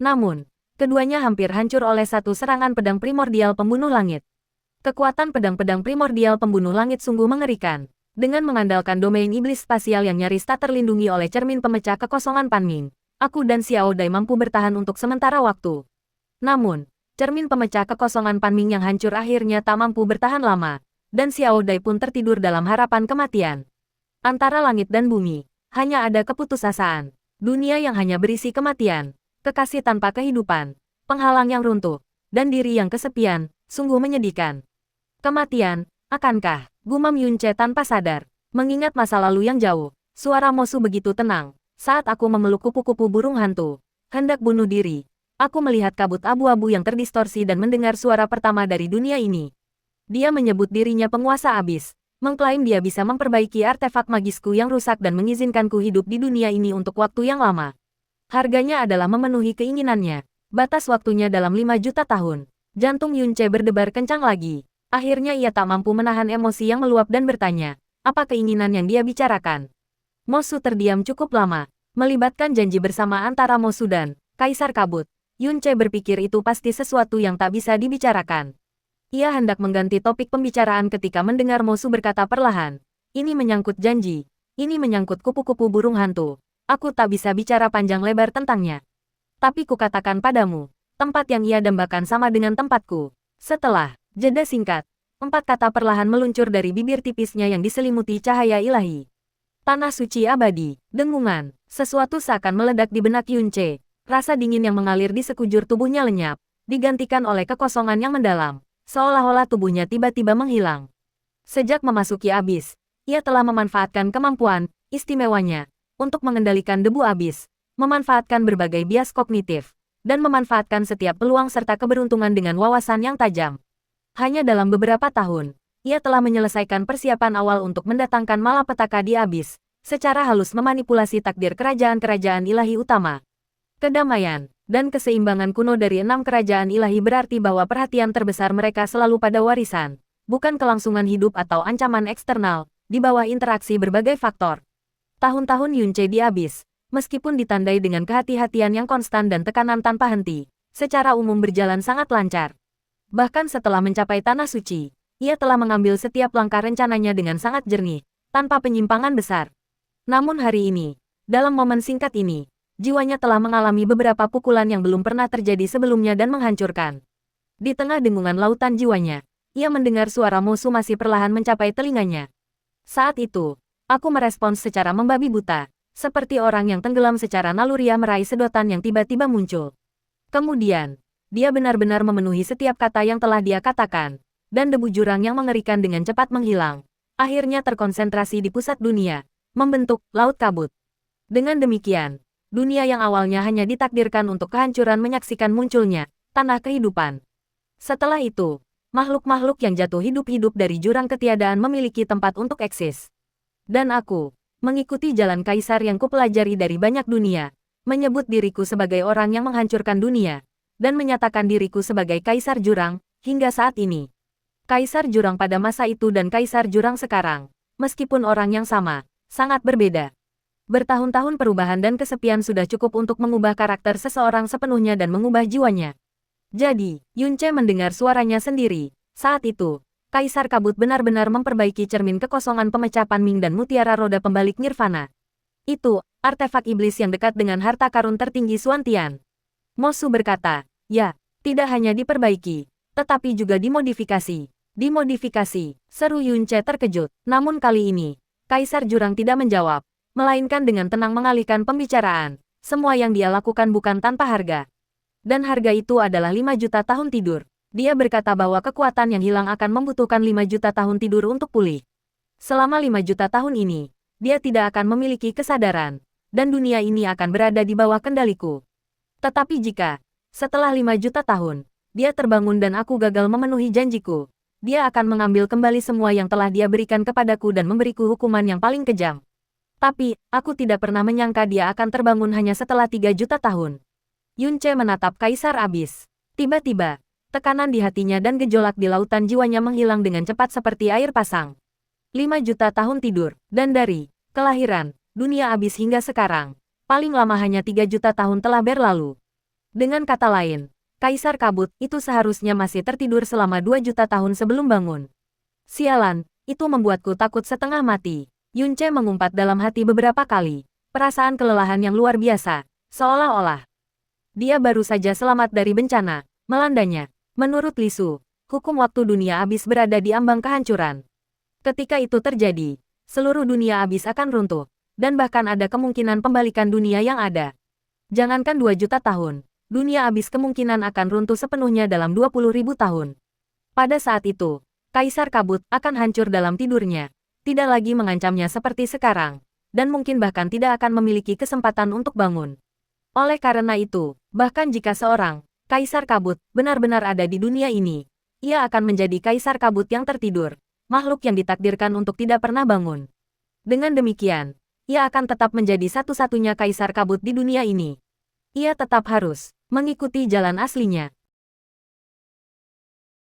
Namun, keduanya hampir hancur oleh satu serangan pedang primordial pembunuh langit. Kekuatan pedang-pedang primordial pembunuh langit sungguh mengerikan. Dengan mengandalkan domain iblis spasial yang nyaris tak terlindungi oleh cermin pemecah kekosongan Panming, aku dan Xiao Dai mampu bertahan untuk sementara waktu. Namun, cermin pemecah kekosongan Panming yang hancur akhirnya tak mampu bertahan lama, dan Xiao Dai pun tertidur dalam harapan kematian. Antara langit dan bumi, hanya ada keputusasaan. Dunia yang hanya berisi kematian, kekasih tanpa kehidupan, penghalang yang runtuh, dan diri yang kesepian, sungguh menyedihkan. Kematian, akankah? Gumam Yunce tanpa sadar. Mengingat masa lalu yang jauh, suara Mosu begitu tenang. Saat aku memeluk kupu-kupu burung hantu, hendak bunuh diri. Aku melihat kabut abu-abu yang terdistorsi dan mendengar suara pertama dari dunia ini. Dia menyebut dirinya penguasa abis, mengklaim dia bisa memperbaiki artefak magisku yang rusak dan mengizinkanku hidup di dunia ini untuk waktu yang lama. Harganya adalah memenuhi keinginannya. Batas waktunya dalam 5 juta tahun. Jantung Yunce berdebar kencang lagi. Akhirnya ia tak mampu menahan emosi yang meluap dan bertanya, apa keinginan yang dia bicarakan? Mosu terdiam cukup lama, melibatkan janji bersama antara Mosu dan Kaisar Kabut. Yunce berpikir itu pasti sesuatu yang tak bisa dibicarakan. Ia hendak mengganti topik pembicaraan ketika mendengar Mosu berkata perlahan, ini menyangkut janji, ini menyangkut kupu-kupu burung hantu. Aku tak bisa bicara panjang lebar tentangnya. Tapi kukatakan padamu, tempat yang ia dambakan sama dengan tempatku. Setelah jeda singkat, 4 kata perlahan meluncur dari bibir tipisnya yang diselimuti cahaya ilahi. Tanah suci abadi, dengungan, sesuatu seakan meledak di benak Yunce. Rasa dingin yang mengalir di sekujur tubuhnya lenyap, digantikan oleh kekosongan yang mendalam, seolah-olah tubuhnya tiba-tiba menghilang. Sejak memasuki abis, ia telah memanfaatkan kemampuan istimewanya untuk mengendalikan debu abis, memanfaatkan berbagai bias kognitif, dan memanfaatkan setiap peluang serta keberuntungan dengan wawasan yang tajam. Hanya dalam beberapa tahun, ia telah menyelesaikan persiapan awal untuk mendatangkan malapetaka di abis, secara halus memanipulasi takdir kerajaan-kerajaan ilahi utama. Kedamaian dan keseimbangan kuno dari 6 kerajaan ilahi berarti bahwa perhatian terbesar mereka selalu pada warisan, bukan kelangsungan hidup atau ancaman eksternal, di bawah interaksi berbagai faktor. Tahun-tahun Yunce di abis, meskipun ditandai dengan kehati-hatian yang konstan dan tekanan tanpa henti, secara umum berjalan sangat lancar. Bahkan setelah mencapai Tanah Suci, ia telah mengambil setiap langkah rencananya dengan sangat jernih, tanpa penyimpangan besar. Namun hari ini, Dalam momen singkat ini, jiwanya telah mengalami beberapa pukulan yang belum pernah terjadi sebelumnya dan menghancurkan. Di tengah dengungan lautan jiwanya, ia mendengar suara musuh masih perlahan mencapai telinganya. Saat itu, aku merespons secara membabi buta, seperti orang yang tenggelam secara naluriah meraih sedotan yang tiba-tiba muncul. Kemudian, dia benar-benar memenuhi setiap kata yang telah dia katakan, dan debu jurang yang mengerikan dengan cepat menghilang. Akhirnya terkonsentrasi di pusat dunia, membentuk laut kabut. Dengan demikian, dunia yang awalnya hanya ditakdirkan untuk kehancuran menyaksikan munculnya tanah kehidupan. Setelah itu, makhluk-makhluk yang jatuh hidup-hidup dari jurang ketiadaan memiliki tempat untuk eksis. Dan aku, mengikuti jalan kaisar yang kupelajari dari banyak dunia, menyebut diriku sebagai orang yang menghancurkan dunia, dan menyatakan diriku sebagai kaisar jurang, hingga saat ini. Kaisar jurang pada masa itu dan kaisar jurang sekarang, meskipun orang yang sama, sangat berbeda. Bertahun-tahun perubahan dan kesepian sudah cukup untuk mengubah karakter seseorang sepenuhnya dan mengubah jiwanya. Jadi, Yunce mendengar suaranya sendiri. Saat itu, Kaisar Kabut benar-benar memperbaiki cermin kekosongan pemecah Panming dan mutiara roda pembalik Nirvana. Itu, artefak iblis yang dekat dengan harta karun tertinggi Xuantian. Mosu berkata, ya, tidak hanya diperbaiki, tetapi juga dimodifikasi. Dimodifikasi, seru Yunce terkejut. Namun kali ini, Kaisar Jurang tidak menjawab, melainkan dengan tenang mengalihkan pembicaraan. Semua yang dia lakukan bukan tanpa harga. Dan harga itu adalah 5 juta tahun tidur. Dia berkata bahwa kekuatan yang hilang akan membutuhkan 5 juta tahun tidur untuk pulih. Selama 5 juta tahun ini, dia tidak akan memiliki kesadaran, dan dunia ini akan berada di bawah kendaliku. Tetapi jika, setelah 5 juta tahun, dia terbangun dan aku gagal memenuhi janjiku, dia akan mengambil kembali semua yang telah dia berikan kepadaku dan memberiku hukuman yang paling kejam. Tapi, aku tidak pernah menyangka dia akan terbangun hanya setelah 3 juta tahun. Yunce menatap Kaisar Abis. Tiba-tiba, tekanan di hatinya dan gejolak di lautan jiwanya menghilang dengan cepat seperti air pasang. 5 juta tahun tidur, dan dari kelahiran, dunia abis hingga sekarang, paling lama hanya 3 juta tahun telah berlalu. Dengan kata lain, Kaisar Kabut itu seharusnya masih tertidur selama 2 juta tahun sebelum bangun. Sialan, itu membuatku takut setengah mati. Yunce mengumpat dalam hati beberapa kali. Perasaan kelelahan yang luar biasa, seolah-olah dia baru saja selamat dari bencana melandanya. Menurut Lisu, hukum waktu dunia abis berada di ambang kehancuran. Ketika itu terjadi, seluruh dunia abis akan runtuh, dan bahkan ada kemungkinan pembalikan dunia yang ada. Jangankan 2 juta tahun, dunia abis kemungkinan akan runtuh sepenuhnya dalam 20.000 tahun. Pada saat itu, Kaisar Kabut akan hancur dalam tidurnya, tidak lagi mengancamnya seperti sekarang, dan mungkin bahkan tidak akan memiliki kesempatan untuk bangun. Oleh karena itu, bahkan jika seorang Kaisar Kabut benar-benar ada di dunia ini, ia akan menjadi Kaisar Kabut yang tertidur, makhluk yang ditakdirkan untuk tidak pernah bangun. Dengan demikian, ia akan tetap menjadi satu-satunya Kaisar Kabut di dunia ini. Ia tetap harus mengikuti jalan aslinya.